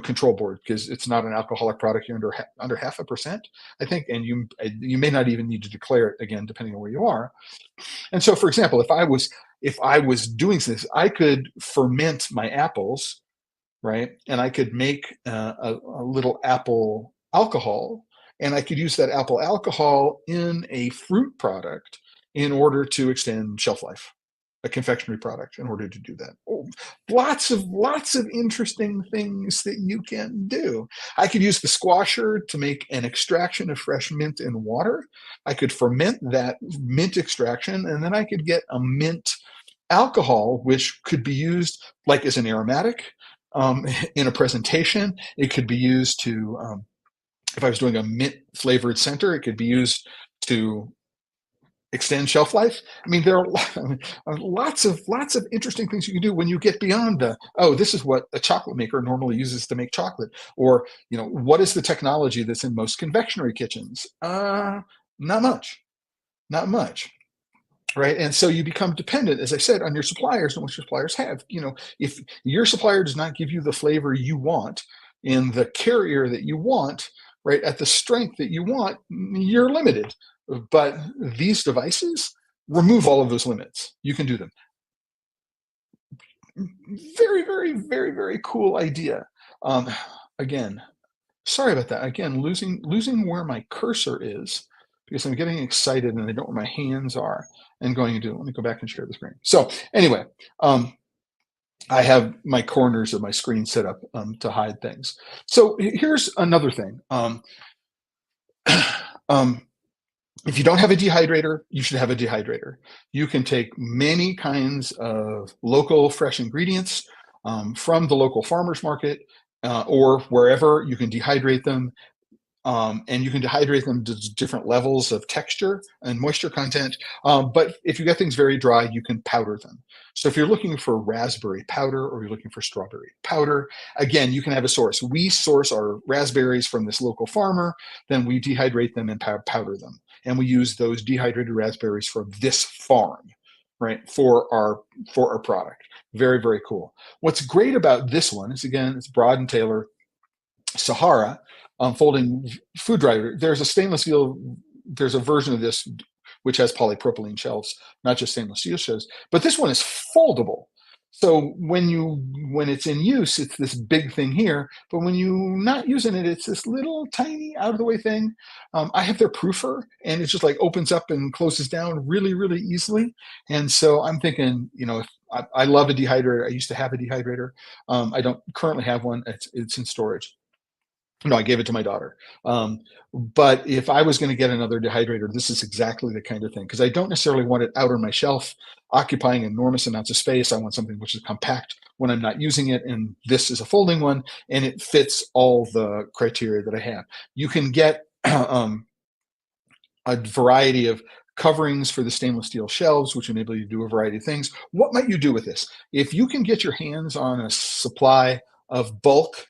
control board because it's not an alcoholic product. You're under 0.5%, I think, and you may not even need to declare it again, depending on where you are. And so, for example, if I was doing this, I could ferment my apples, right? And I could make a little apple alcohol, and I could use that apple alcohol in a fruit product in order to extend shelf life, a confectionery product in order to do that. Oh, lots of interesting things that you can do. I could use the squasher to make an extraction of fresh mint and water. I could ferment that mint extraction, and then I could get a mint alcohol, which could be used like as an aromatic in a presentation. It could be used to, if I was doing a mint flavored center, it could be used to extend shelf life. I mean, there are lots of interesting things you can do when you get beyond this is what a chocolate maker normally uses to make chocolate, or what is the technology that's in most confectionery kitchens? Not much. Right. And so you become dependent, as I said, on your suppliers and what your suppliers have. If your supplier does not give you the flavor you want in the carrier that you want, right, at the strength that you want, you're limited. But these devices remove all of those limits. You can do them. Very, very, very, very cool idea. Um, Again, sorry about that. Again, losing where my cursor is because I'm getting excited and I don't know where my hands are and going to do. Let me go back and share the screen. So anyway, um, I have my corners of my screen set up to hide things. So here's another thing. Um, if you don't have a dehydrator, you should have a dehydrator. You can take many kinds of local fresh ingredients from the local farmers market or wherever. You can dehydrate them, and you can dehydrate them to different levels of texture and moisture content. But if you get things very dry, you can powder them. So if you're looking for raspberry powder or you're looking for strawberry powder, again, you can have a source. We source our raspberries from this local farmer, then we dehydrate them and powder them. And we use those dehydrated raspberries from this farm, right, for our product. Very, very cool. What's great about this one is, again, it's Broad and Taylor Sahara folding food dryer. There's a stainless steel, there's a version of this which has polypropylene shelves, not just stainless steel shelves, but this one is foldable. So when it's in use, it's this big thing here, but when you're not using it, it's this little tiny out of the way thing. I have their proofer, and it just like opens up and closes down really, really easily. And so I'm thinking, if I love a dehydrator. I used to have a dehydrator. I don't currently have one. It's in storage. No, I gave it to my daughter. But if I was going to get another dehydrator, this is exactly the kind of thing, because I don't necessarily want it out on my shelf, occupying enormous amounts of space. I want something which is compact when I'm not using it. And this is a folding one, and it fits all the criteria that I have. You can get a variety of coverings for the stainless steel shelves, which enable you to do a variety of things. What might you do with this? If you can get your hands on a supply of bulk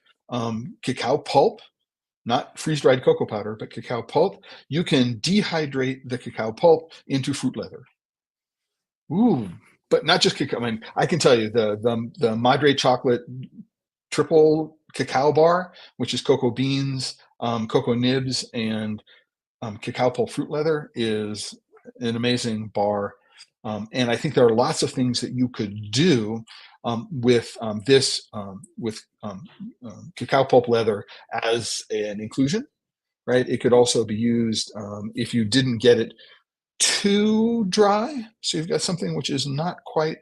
cacao pulp, not freeze-dried cocoa powder, but cacao pulp, you can dehydrate the cacao pulp into fruit leather. Ooh, but not just cacao. I mean, I can tell you the Madre chocolate triple cacao bar, which is cocoa beans, cocoa nibs, and cacao pulp fruit leather, is an amazing bar. And I think there are lots of things that you could do with this with cacao pulp leather as an inclusion, right? It could also be used if you didn't get it too dry. So you've got something which is not quite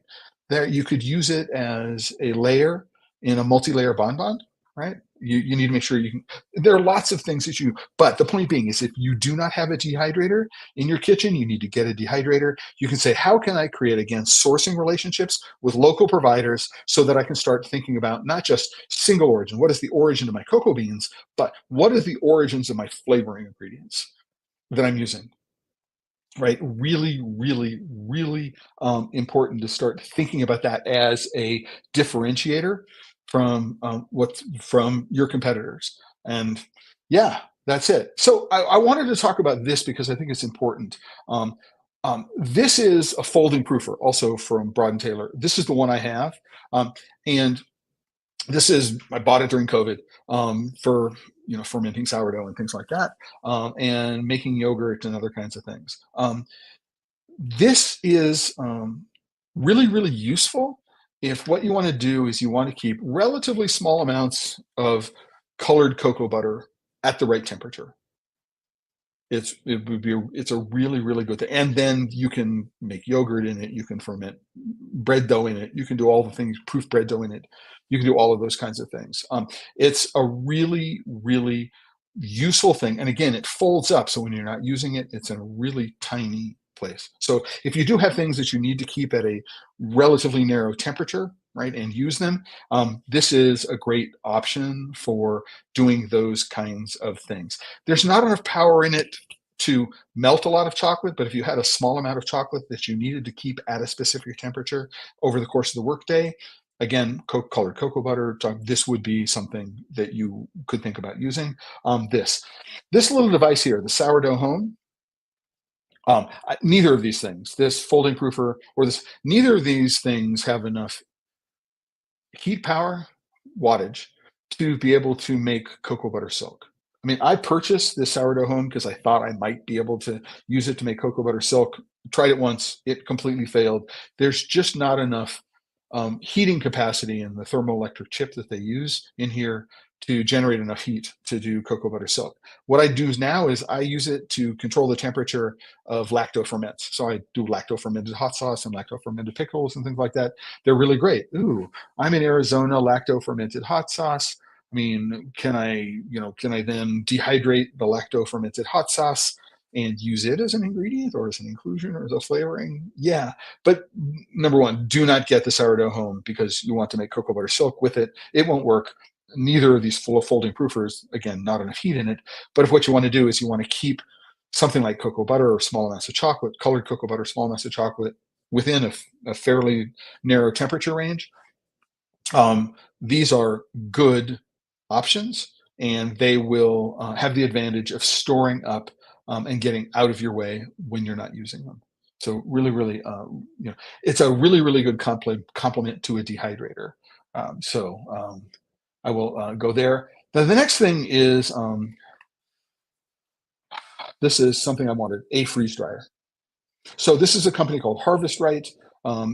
there. You could use it as a layer in a multi-layer bonbon, right? You need to make sure you can. There are lots of things that but the point being is, if you do not have a dehydrator in your kitchen, you need to get a dehydrator. You can say, how can I create, again, sourcing relationships with local providers so that I can start thinking about not just single origin, what is the origin of my cocoa beans, but what are the origins of my flavoring ingredients that I'm using? Right, really, really, really important to start thinking about that as a differentiator from your competitors. And yeah, that's it. So I wanted to talk about this because I think it's important. This is a folding proofer, also from Broad and Taylor. This is the one I have, and I bought it during COVID for fermenting sourdough and things like that, and making yogurt and other kinds of things. This is really, really useful if what you want to do is you want to keep relatively small amounts of colored cocoa butter at the right temperature. It's a really, really good thing. And then you can make yogurt in it, you can ferment bread dough in it, you can do all the things, proof bread dough in it, you can do all of those kinds of things. It's a really, really useful thing. And again, it folds up, so when you're not using it, it's in a really tiny place. So if you do have things that you need to keep at a relatively narrow temperature, right, and use them, this is a great option for doing those kinds of things. There's not enough power in it to melt a lot of chocolate, but if you had a small amount of chocolate that you needed to keep at a specific temperature over the course of the workday, again, colored cocoa butter, this would be something that you could think about using. This little device here, the Sourdough Home, neither of these things, this folding proofer or neither of these things have enough heat power, wattage, to be able to make cocoa butter silk. I mean, I purchased this sourdough home because I thought I might be able to use it to make cocoa butter silk. Tried it once, it completely failed. There's just not enough heating capacity in the thermoelectric chip that they use in here to generate enough heat to do cocoa butter silk. What I do now is I use it to control the temperature of lacto ferments. So I do lacto fermented hot sauce and lacto fermented pickles and things like that. They're really great. Ooh, I'm in Arizona, lacto fermented hot sauce. I mean, can I then dehydrate the lacto fermented hot sauce and use it as an ingredient or as an inclusion or as a flavoring? Yeah. But number one, do not get the sourdough home because you want to make cocoa butter silk with it. It won't work. Neither of these full folding proofers, again, not enough heat in it. But if what you want to do is you want to keep something like cocoa butter or small amounts of chocolate, colored cocoa butter, small amounts of chocolate within a fairly narrow temperature range, these are good options, and they will have the advantage of storing up and getting out of your way when you're not using them. So really, really, it's a really, really good complement to a dehydrator. I will go there. The next thing is this is something I wanted, a freeze dryer. So this is a company called Harvest Right.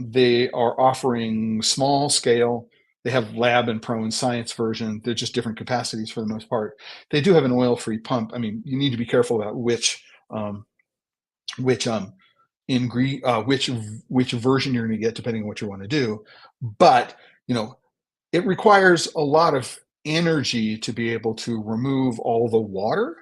They are offering small scale. They have lab and pro and science version. They're just different capacities for the most part. They do have an oil-free pump. I mean, you need to be careful about um, which which version you're going to get depending on what you want to do. But you know, it requires a lot of energy to be able to remove all the water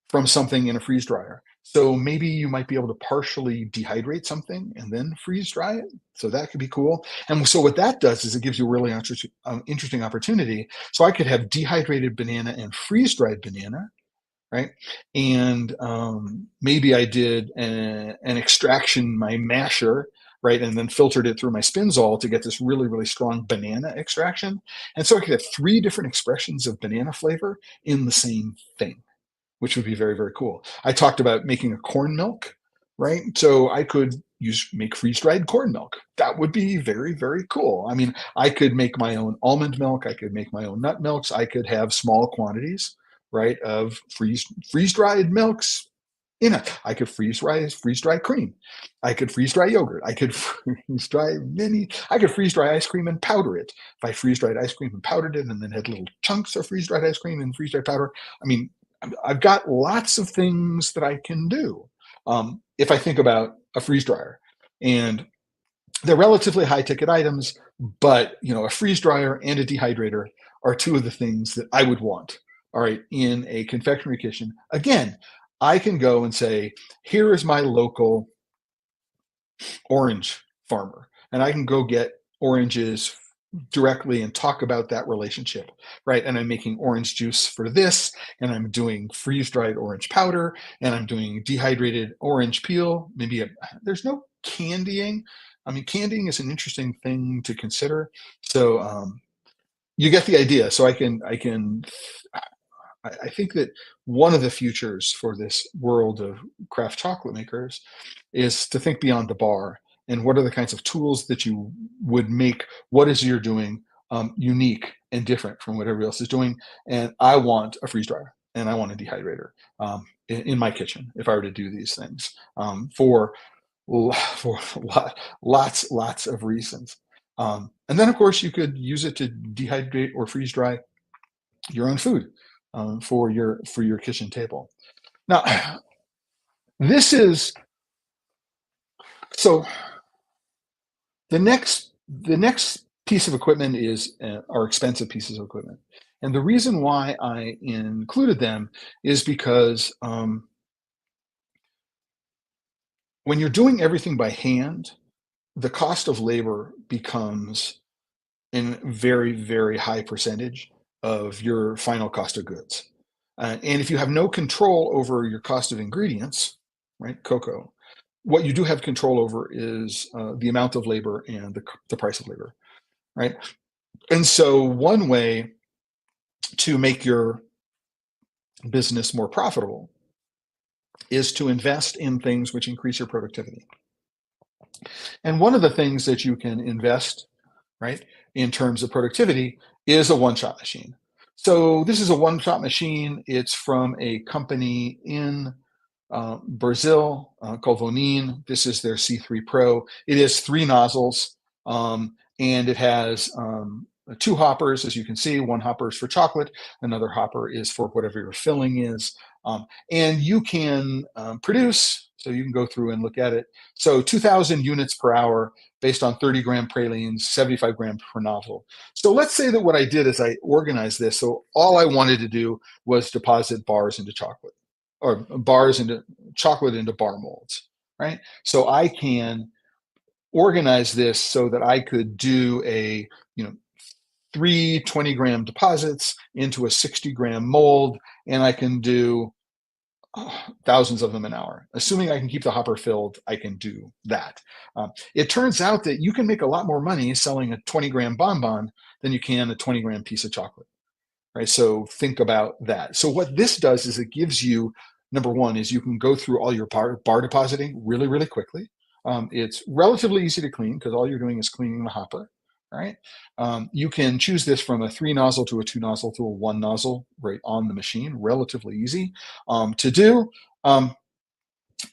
from something in a freeze dryer. So maybe you might be able to partially dehydrate something and then freeze dry it. So that could be cool. And so what that does is it gives you a really interesting opportunity. So I could have dehydrated banana and freeze dried banana, right? And maybe I did an extraction, my masher, right, and then filtered it through my Spinzall to get this really, really strong banana extraction. And so I could have three different expressions of banana flavor in the same thing, which would be very, very cool. I talked about making a corn milk, right? So I could make freeze-dried corn milk. That would be very, very cool. I mean, I could make my own almond milk. I could make my own nut milks. I could have small quantities, right, of freeze-dried milks. I could freeze dry cream. I could freeze dry yogurt. I could I could freeze dry ice cream and powder it. If I freeze dried ice cream and powdered it and then had little chunks of freeze dried ice cream and freeze dried powder, I mean, I've got lots of things that I can do if I think about a freeze dryer. And they're relatively high ticket items, but a freeze dryer and a dehydrator are two of the things that I would want. All right, in a confectionery kitchen. Again, I can go and say, here is my local orange farmer, and I can go get oranges directly and talk about that relationship, right? And I'm making orange juice for this, and I'm doing freeze-dried orange powder, and I'm doing dehydrated orange peel. There's no candying. I mean, candying is an interesting thing to consider. So you get the idea. So I think that one of the futures for this world of craft chocolate makers is to think beyond the bar and what are the kinds of tools that you would make what is you're doing unique and different from what everybody else is doing. And I want a freeze dryer and I want a dehydrator in my kitchen if I were to do these things for lots of reasons. And then, of course, you could use it to dehydrate or freeze dry your own food for your kitchen table. Now, this is so the next piece of equipment is are expensive pieces of equipment, and the reason why I included them is because when you're doing everything by hand, the cost of labor becomes a very, very high percentage of your final cost of goods. And if you have no control over your cost of ingredients, right, cocoa, what you do have control over is the amount of labor and the price of labor, right? And so one way to make your business more profitable is to invest in things which increase your productivity. And one of the things that you can invest, right, in terms of productivity is a one-shot machine. So this is a one-shot machine. It's from a company in Brazil called Vonin. This is their C3 Pro. It is 3 nozzles, and it has 2 hoppers, as you can see. One hopper is for chocolate, another hopper is for whatever your filling is. And you can produce, so you can go through and look at it. So 2,000 units per hour based on 30-gram pralines, 75 grams per nozzle. So let's say that what I did is I organized this. So all I wanted to do was deposit bars into chocolate, or bars into chocolate into bar molds, right? So I can organize this so that I could do a, you know, 3 20-gram deposits into a 60-gram mold, and I can do thousands of them an hour. Assuming I can keep the hopper filled, I can do that. It turns out that you can make a lot more money selling a 20-gram bonbon than you can a 20-gram piece of chocolate, right? So think about that. So what this does is it gives you, number one, is you can go through all your bar depositing really, really quickly. It's relatively easy to clean because all you're doing is cleaning the hopper, right? You can choose this from a 3 nozzle to a 2 nozzle to a 1 nozzle right on the machine, relatively easy to do.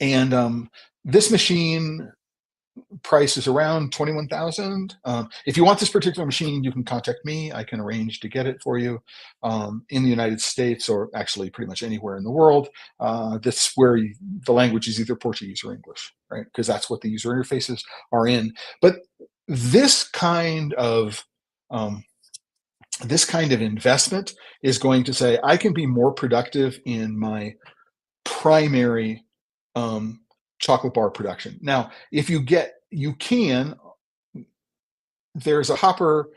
And this machine price is around 21,000. If you want this particular machine, you can contact me. I can arrange to get it for you in the United States, or actually pretty much anywhere in the world. That's where the language is either Portuguese or English, right? Because that's what the user interfaces are in. But this kind of investment is going to say I can be more productive in my primary chocolate bar production. Now, if you can, there's a hopper,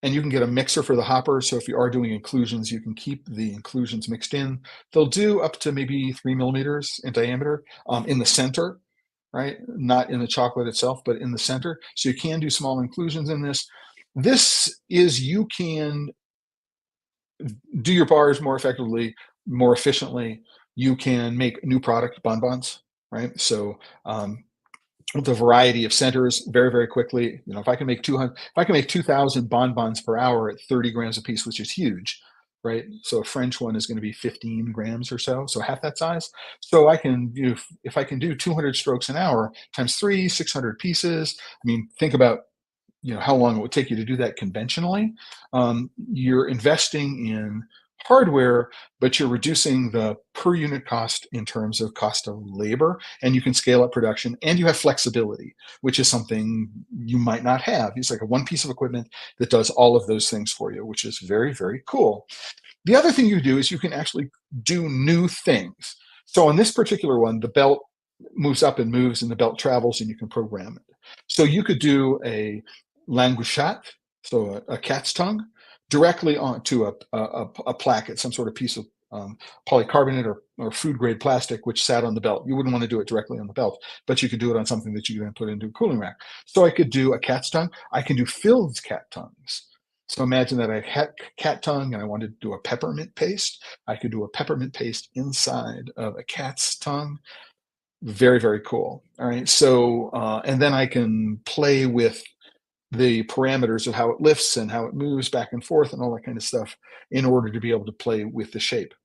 and you can get a mixer for the hopper. So if you are doing inclusions, you can keep the inclusions mixed in. They'll do up to maybe 3 millimeters in diameter in the center, right? Not in the chocolate itself, but in the center. So you can do small inclusions in this. You can do your bars more effectively, more efficiently. You can make new product bonbons, right? So the variety of centers very, very quickly. You know, if I can make 2,000 bonbons per hour at 30 grams a piece, which is huge, right? So a French one is going to be 15 grams or so half that size. So I can do, if I can do 200 strokes an hour times 3, 600 pieces. I mean, think about, you know, how long it would take you to do that conventionally. You're investing in hardware, but you're reducing the per unit cost in terms of cost of labor, and you can scale up production, and you have flexibility, which is something you might not have. It's like a one piece of equipment that does all of those things for you, which is very, very cool. The other thing you do is you can actually do new things. So on this particular one, the belt moves up and moves, and the belt travels, and you can program it. So you could do a languichat, so a cat's tongue, directly onto a placket, some sort of piece of polycarbonate or food grade plastic, which sat on the belt. You wouldn't want to do it directly on the belt, but you could do it on something that you can then put into a cooling rack. So I could do a cat's tongue. I can do filled cat tongues. So imagine that I had cat tongue and I wanted to do a peppermint paste. I could do a peppermint paste inside of a cat's tongue. Very, very cool. All right. So, and then I can play with the parameters of how it lifts and how it moves back and forth and all that kind of stuff in order to be able to play with the shape.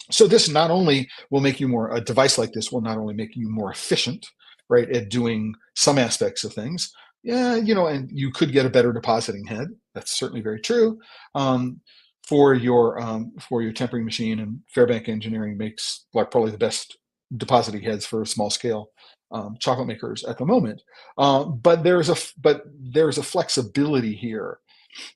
So this not only will make you a device like this will not only make you more efficient, right, at doing some aspects of things. Yeah, you know, and you could get a better depositing head. That's certainly very true. For your tempering machine, and Fairbank Engineering makes like probably the best depositing heads for small scale chocolate makers at the moment. But there's a flexibility here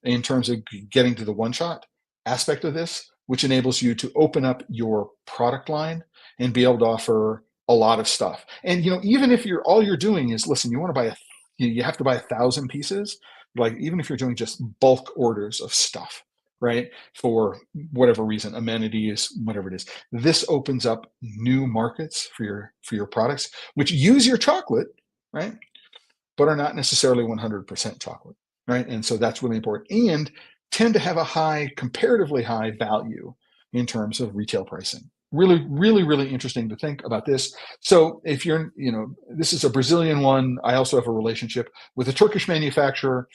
in terms of getting to the one shot aspect of this, which enables you to open up your product line and be able to offer a lot of stuff. And you know, even if all you're doing is, listen, you want to buy you have to buy 1,000 pieces. Like even if you're doing just bulk orders of stuff, right? For whatever reason, amenities, whatever it is, this opens up new markets for your products, which use your chocolate, right? But are not necessarily 100% chocolate, right? And so that's really important, and tend to have a comparatively high value in terms of retail pricing. Really, really, really interesting to think about this. So if you're, you know, this is a Brazilian one. I also have a relationship with a Turkish manufacturer.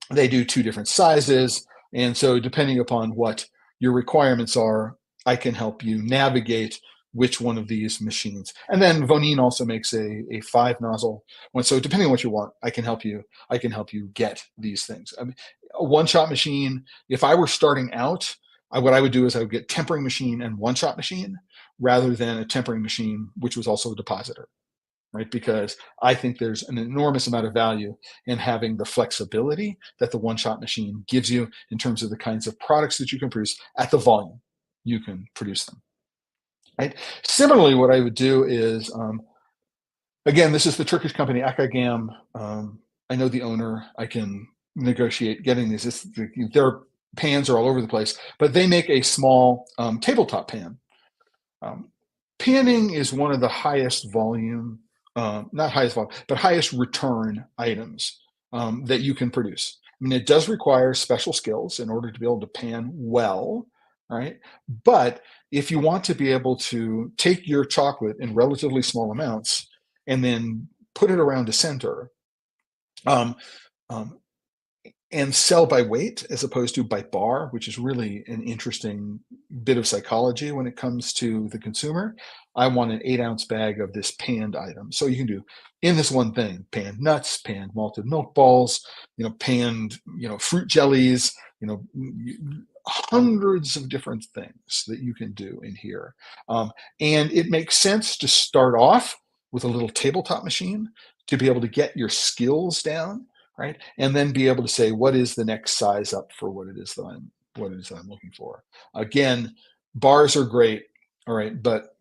They do 2 different sizes. And so depending upon what your requirements are, I can help you navigate which one of these machines. And then Vonine also makes a five nozzle one. So depending on what you want, I can help you get these things. I mean, a one-shot machine, if I were starting out, what I would do is I would get tempering machine and one-shot machine rather than a tempering machine, which was also a depositor, right? Because I think there's an enormous amount of value in having the flexibility that the one-shot machine gives you in terms of the kinds of products that you can produce at the volume you can produce them, right? Similarly, what I would do is, again, this is the Turkish company Akagam. I know the owner. I can negotiate getting these. Their pans are all over the place, but they make a small tabletop pan. Um, Panning is one of the highest volume, not highest volume, but highest return items that you can produce. I mean, it does require special skills in order to be able to pan well, right? But if you want to be able to take your chocolate in relatively small amounts and then put it around a center, um, um, and sell by weight as opposed to by bar, which is really an interesting bit of psychology when it comes to the consumer. I want an 8-ounce bag of this panned item. So you can do in this one thing, panned nuts, panned malted milk balls, panned, fruit jellies, hundreds of different things that you can do in here. And it makes sense to start off with a little tabletop machine to be able to get your skills down, right? And then be able to say, what is the next size up for what it is that I'm looking for. Again, bars are great, all right, but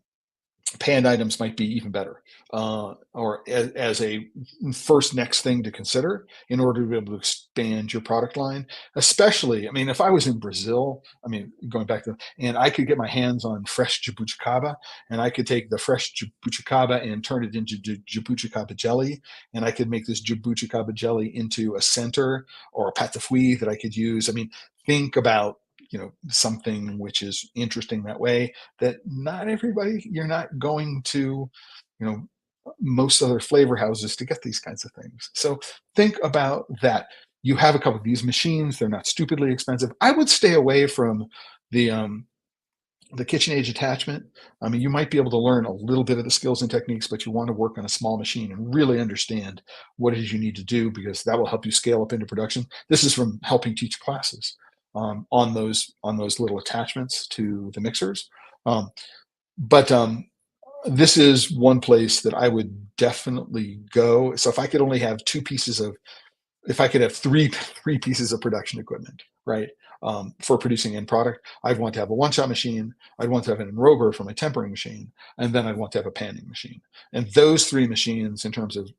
panned items might be even better, or as a first next thing to consider in order to be able to expand your product line. Especially, I mean, if I was in Brazil, I mean, going back to, and I could get my hands on fresh jabuticaba, and I could take the fresh jabuticaba and turn it into jabuticaba jelly, and I could make this jabuticaba jelly into a center or a patafouille that I could use. I mean, think about something which is interesting that way, that not everybody, you're not going to, you know, most other flavor houses to get these kinds of things. So think about that. You have a couple of these machines, they're not stupidly expensive. I would stay away from the um, the KitchenAid attachment. I mean, you might be able to learn a little bit of the skills and techniques, but you want to work on a small machine and really understand what it is you need to do, because that will help you scale up into production. This is from helping teach classes on those little attachments to the mixers. But this is one place that I would definitely go. So if I could only have if I could have three pieces of production equipment, right, for producing end product, I'd want to have a one-shot machine, I'd want to have an enrober for my tempering machine, and then I'd want to have a panning machine. And those three machines, in terms of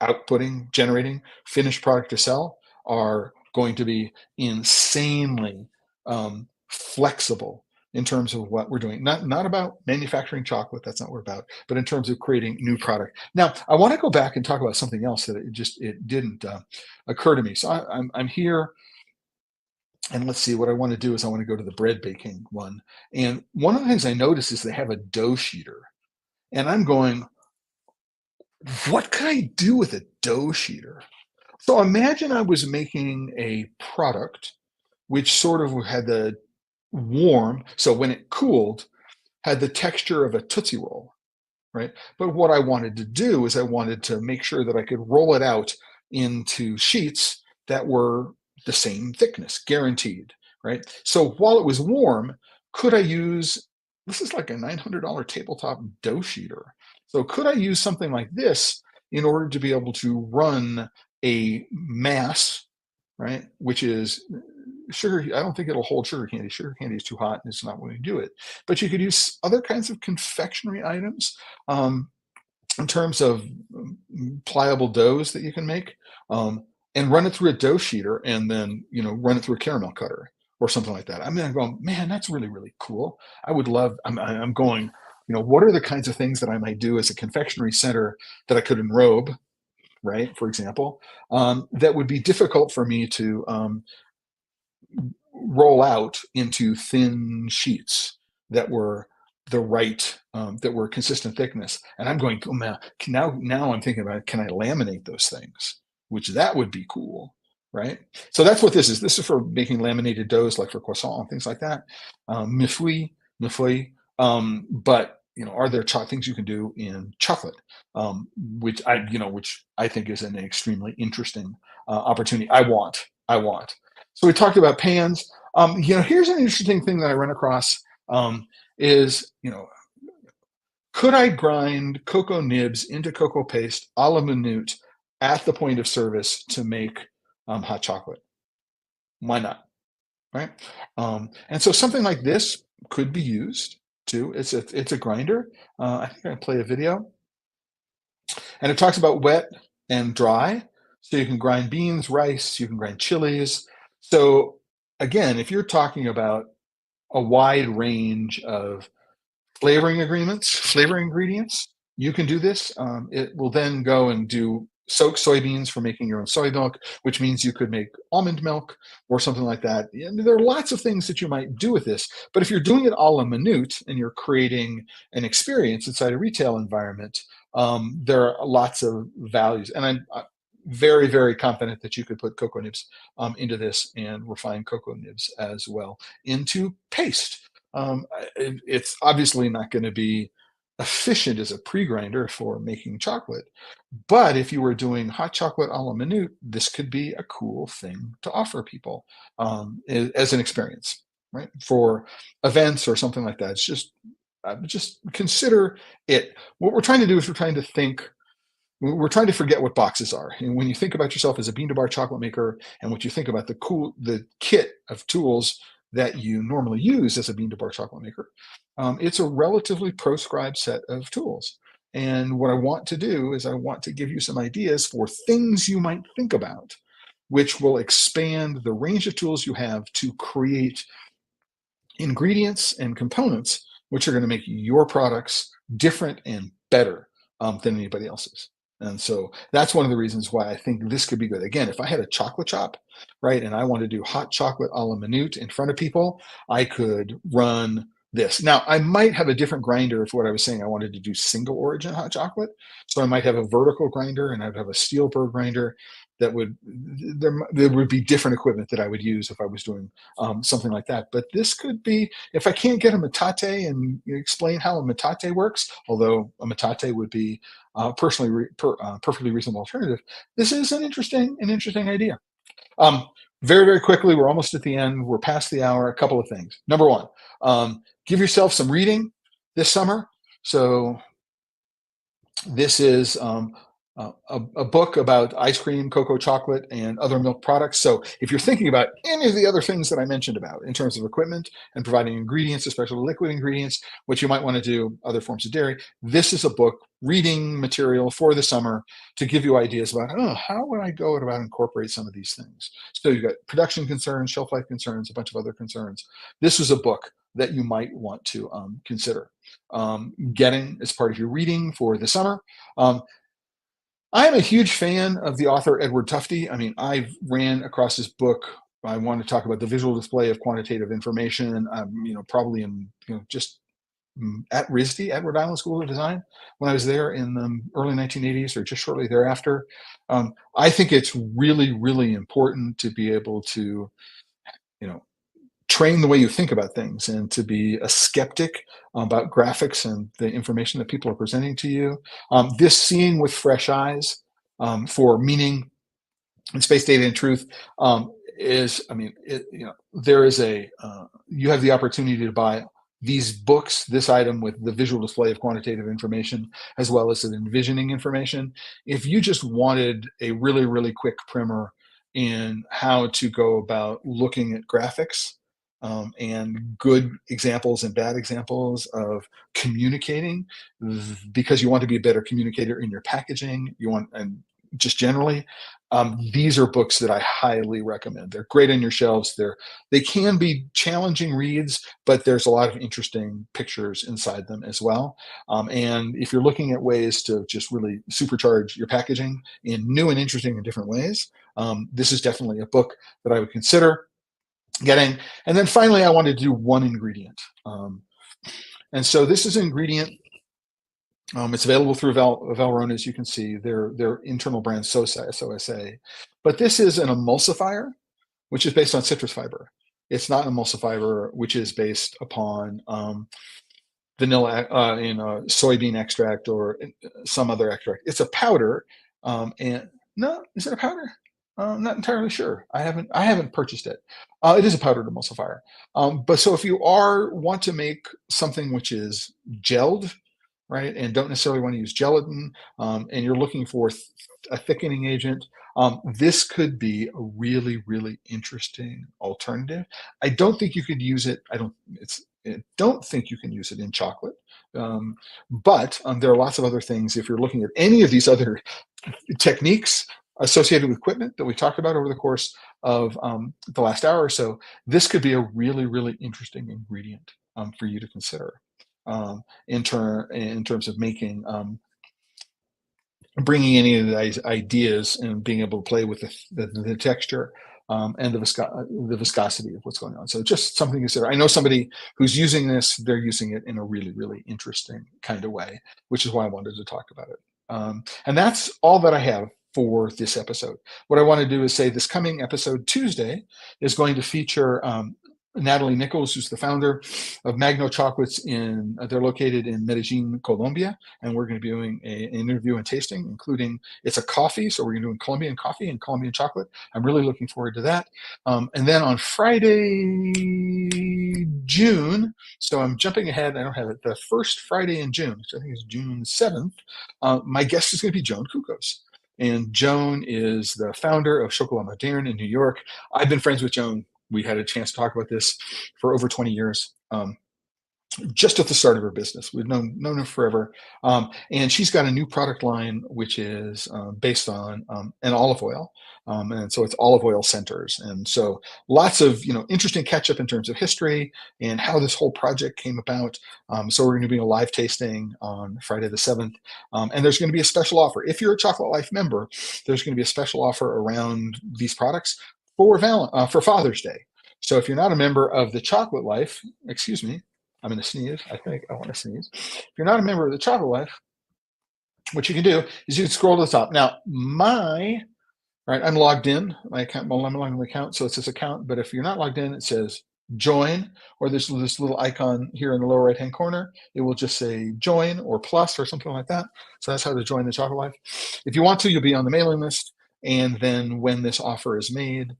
outputting, generating finished product to sell, are going to be insanely flexible in terms of what we're doing. Not about manufacturing chocolate, that's not what we're about, but in terms of creating new product. Now, I want to go back and talk about something else that it didn't occur to me. So I'm here, and let's see, what I want to do is I want to go to the bread baking one. And one of the things I noticed is they have a dough sheeter. And I'm going, what can I do with a dough sheeter? So imagine I was making a product which sort of had the warm, so when it cooled, had the texture of a Tootsie Roll, right? But what I wanted to do is I wanted to make sure that I could roll it out into sheets that were the same thickness, guaranteed, right? So while it was warm, could I use, this is like a $900 tabletop dough sheeter. So could I use something like this in order to be able to run a mass, right? Which is sugar. I don't think it'll hold sugar candy. Sugar candy is too hot and it's not going to do it. But you could use other kinds of confectionery items. In terms of pliable doughs that you can make, and run it through a dough sheeter, and then run it through a caramel cutter or something like that. I mean, I'm going, man, that's really, really cool. I would love. I'm going. What are the kinds of things that I might do as a confectionery center that I could enrobe, right? For example, that would be difficult for me to roll out into thin sheets that were that were consistent thickness. And I'm going, oh man, now I'm thinking about, can I laminate those things? Which that would be cool, right? So that's what this is. This is for making laminated doughs, like for croissant and things like that. Mifui, mifui. But are there things you can do in chocolate, which I think is an extremely interesting opportunity. I want. So we talked about pans. Here's an interesting thing that I run across is could I grind cocoa nibs into cocoa paste a la minute at the point of service to make hot chocolate? Why not? Right? And so something like this could be used too. It's a grinder. I think I play a video, and it talks about wet and dry. So you can grind beans, rice, you can grind chilies. So again, if you're talking about a wide range of flavoring ingredients, you can do this. It will then go and soak soybeans for making your own soy milk, which means you could make almond milk or something like that. And there are lots of things that you might do with this. But if you're doing it a la minute and you're creating an experience inside a retail environment, there are lots of values. And I'm very, very confident that you could put cocoa nibs into this, and refined cocoa nibs as well into paste. It's obviously not going to be efficient as a pre-grinder for making chocolate, but if you were doing hot chocolate a la minute, this could be a cool thing to offer people as an experience, right? For events or something like that. It's just consider it. What we're trying to do is we're trying to forget what boxes are. And when you think about yourself as a bean to bar chocolate maker, and what you think about the kit of tools that you normally use as a bean to bar chocolate maker, it's a relatively proscribed set of tools. And what I want to do is I want to give you some ideas for things you might think about, which will expand the range of tools you have to create ingredients and components which are going to make your products different and better than anybody else's. And so that's one of the reasons why I think this could be good. Again, if I had a chocolate chop, right, and I want to do hot chocolate a la minute in front of people, I could run this. Now, I might have a different grinder if what I was saying I wanted to do single origin hot chocolate. So I might have a vertical grinder and I'd have a steel burr grinder that there would be different equipment that I would use if I was doing something like that. But this could be, if I can't get a metate and explain how a metate works, although a metate would be perfectly reasonable alternative, this is an interesting idea. Very, very quickly, we're almost at the end. We're past the hour. A couple of things. Number one, give yourself some reading this summer. So this is a book about ice cream, cocoa, chocolate, and other milk products. So if you're thinking about any of the other things that I mentioned about in terms of equipment and providing ingredients, especially liquid ingredients, what you might want to do, other forms of dairy, this is a book, reading material for the summer to give you ideas about, how would I go about incorporate some of these things? So you've got production concerns, shelf life concerns, a bunch of other concerns. This is a book that you might want to consider getting as part of your reading for the summer. I'm a huge fan of the author Edward Tufte. I mean, I've ran across his book. I want to talk about the visual display of quantitative information. Probably in just at RISD, at Rhode Island School of Design, when I was there in the early 1980s or just shortly thereafter. I think it's really, really important to be able to, train the way you think about things and to be a skeptic about graphics and the information that people are presenting to you. This seeing with fresh eyes for meaning and space data and truth is, there is you have the opportunity to buy these books, this item with the visual display of quantitative information, as well as the envisioning information. If you just wanted a really, really quick primer in how to go about looking at graphics, and good examples and bad examples of communicating, because you want to be a better communicator in your packaging, and just generally, these are books that I highly recommend. They're great on your shelves. They can be challenging reads, but there's a lot of interesting pictures inside them as well. And if you're looking at ways to just really supercharge your packaging in new and interesting and different ways, this is definitely a book that I would consider getting. And then finally, I wanted to do one ingredient. And so this is an ingredient It's available through Valrhona, as you can see. Their internal brand SOSA. But this is an emulsifier, which is based on citrus fiber. It's not an emulsifier, which is based upon vanilla soybean extract or some other extract. It's a powder, and no, is it a powder? I'm not entirely sure. I haven't purchased it. It is a powdered emulsifier. But so if you want to make something which is gelled, right, and don't necessarily want to use gelatin, and you're looking for a thickening agent, this could be a really, really interesting alternative. I don't think you could use it. I don't think you can use it in chocolate, but there are lots of other things. If you're looking at any of these other techniques associated with equipment that we talked about over the course of the last hour or so, this could be a really, really interesting ingredient for you to consider in terms of making bringing any of these ideas and being able to play with the texture and the viscosity of what's going on. So just something to consider. I know somebody who's using this, they're using it in a really, really interesting kind of way, which is why I wanted to talk about it. And that's all that I have for this episode. What I want to do is say this coming episode, Tuesday, is going to feature Natalie Nichols, who's the founder of Magno Chocolates. They're located in Medellin, Colombia, and we're going to be doing an interview and tasting, including it's a coffee, so we're going to do Colombian coffee and Colombian chocolate. I'm really looking forward to that. And then on Friday, June, so I'm jumping ahead. I don't have it. The first Friday in June, which I think is June 7th, my guest is going to be Joan Kukos. And Joan is the founder of Chocolat Moderne in New York. I've been friends with Joan. We had a chance to talk about this for over 20 years, just at the start of her business. We've known her forever. And she's got a new product line, which is based on an olive oil. And so it's olive oil centers. And so lots of, interesting catch up in terms of history and how this whole project came about. So we're going to be doing a live tasting on Friday the 7th. And there's going to be a special offer. If you're a Chocolate Life member, there's going to be a special offer around these products for Father's Day. So if you're not a member of the Chocolate Life, excuse me, I'm going to sneeze. I think I want to sneeze. If you're not a member of the Chocolate Life, what you can do is you can scroll to the top. Now, I'm logged in. My account, I'm logged in my account, so it's this account. But if you're not logged in, it says join, or there's this little icon here in the lower right-hand corner. It will just say join or plus or something like that. So that's how to join the Chocolate Life. If you want to, you'll be on the mailing list. And then when this offer is made,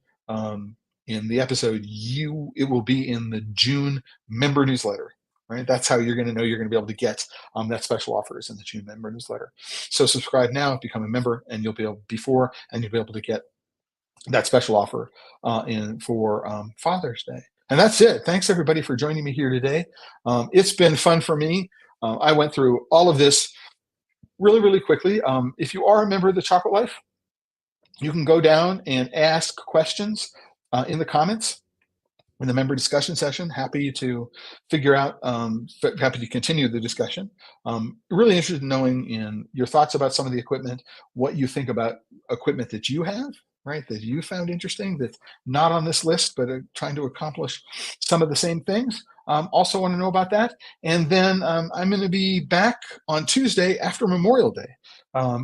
in the episode, it will be in the June member newsletter, right? That's how you're going to know you're going to be able to get that special offer is in the June member newsletter. So subscribe now, become a member, and you'll be able to get that special offer for Father's Day. And that's it. Thanks everybody for joining me here today. It's been fun for me. I went through all of this really, really quickly. If you are a member of the Chocolate Life, you can go down and ask questions in the comments in the member discussion session. Happy to figure out, happy to continue the discussion. Really interested in knowing in your thoughts about some of the equipment, what you think about equipment that you have, right, that you found interesting, that's not on this list, but trying to accomplish some of the same things. Also want to know about that. And then I'm going to be back on Tuesday after Memorial Day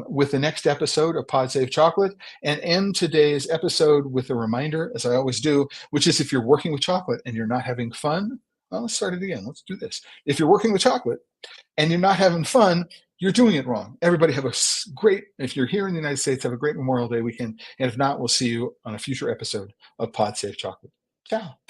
with the next episode of Pod Save Chocolate, and end today's episode with a reminder, as I always do, which is if you're working with chocolate and you're not having fun, well, let's start it again. Let's do this. If you're working with chocolate and you're not having fun, you're doing it wrong. Everybody have a great, if you're here in the United States, have a great Memorial Day weekend. And if not, we'll see you on a future episode of Pod Save Chocolate. Ciao.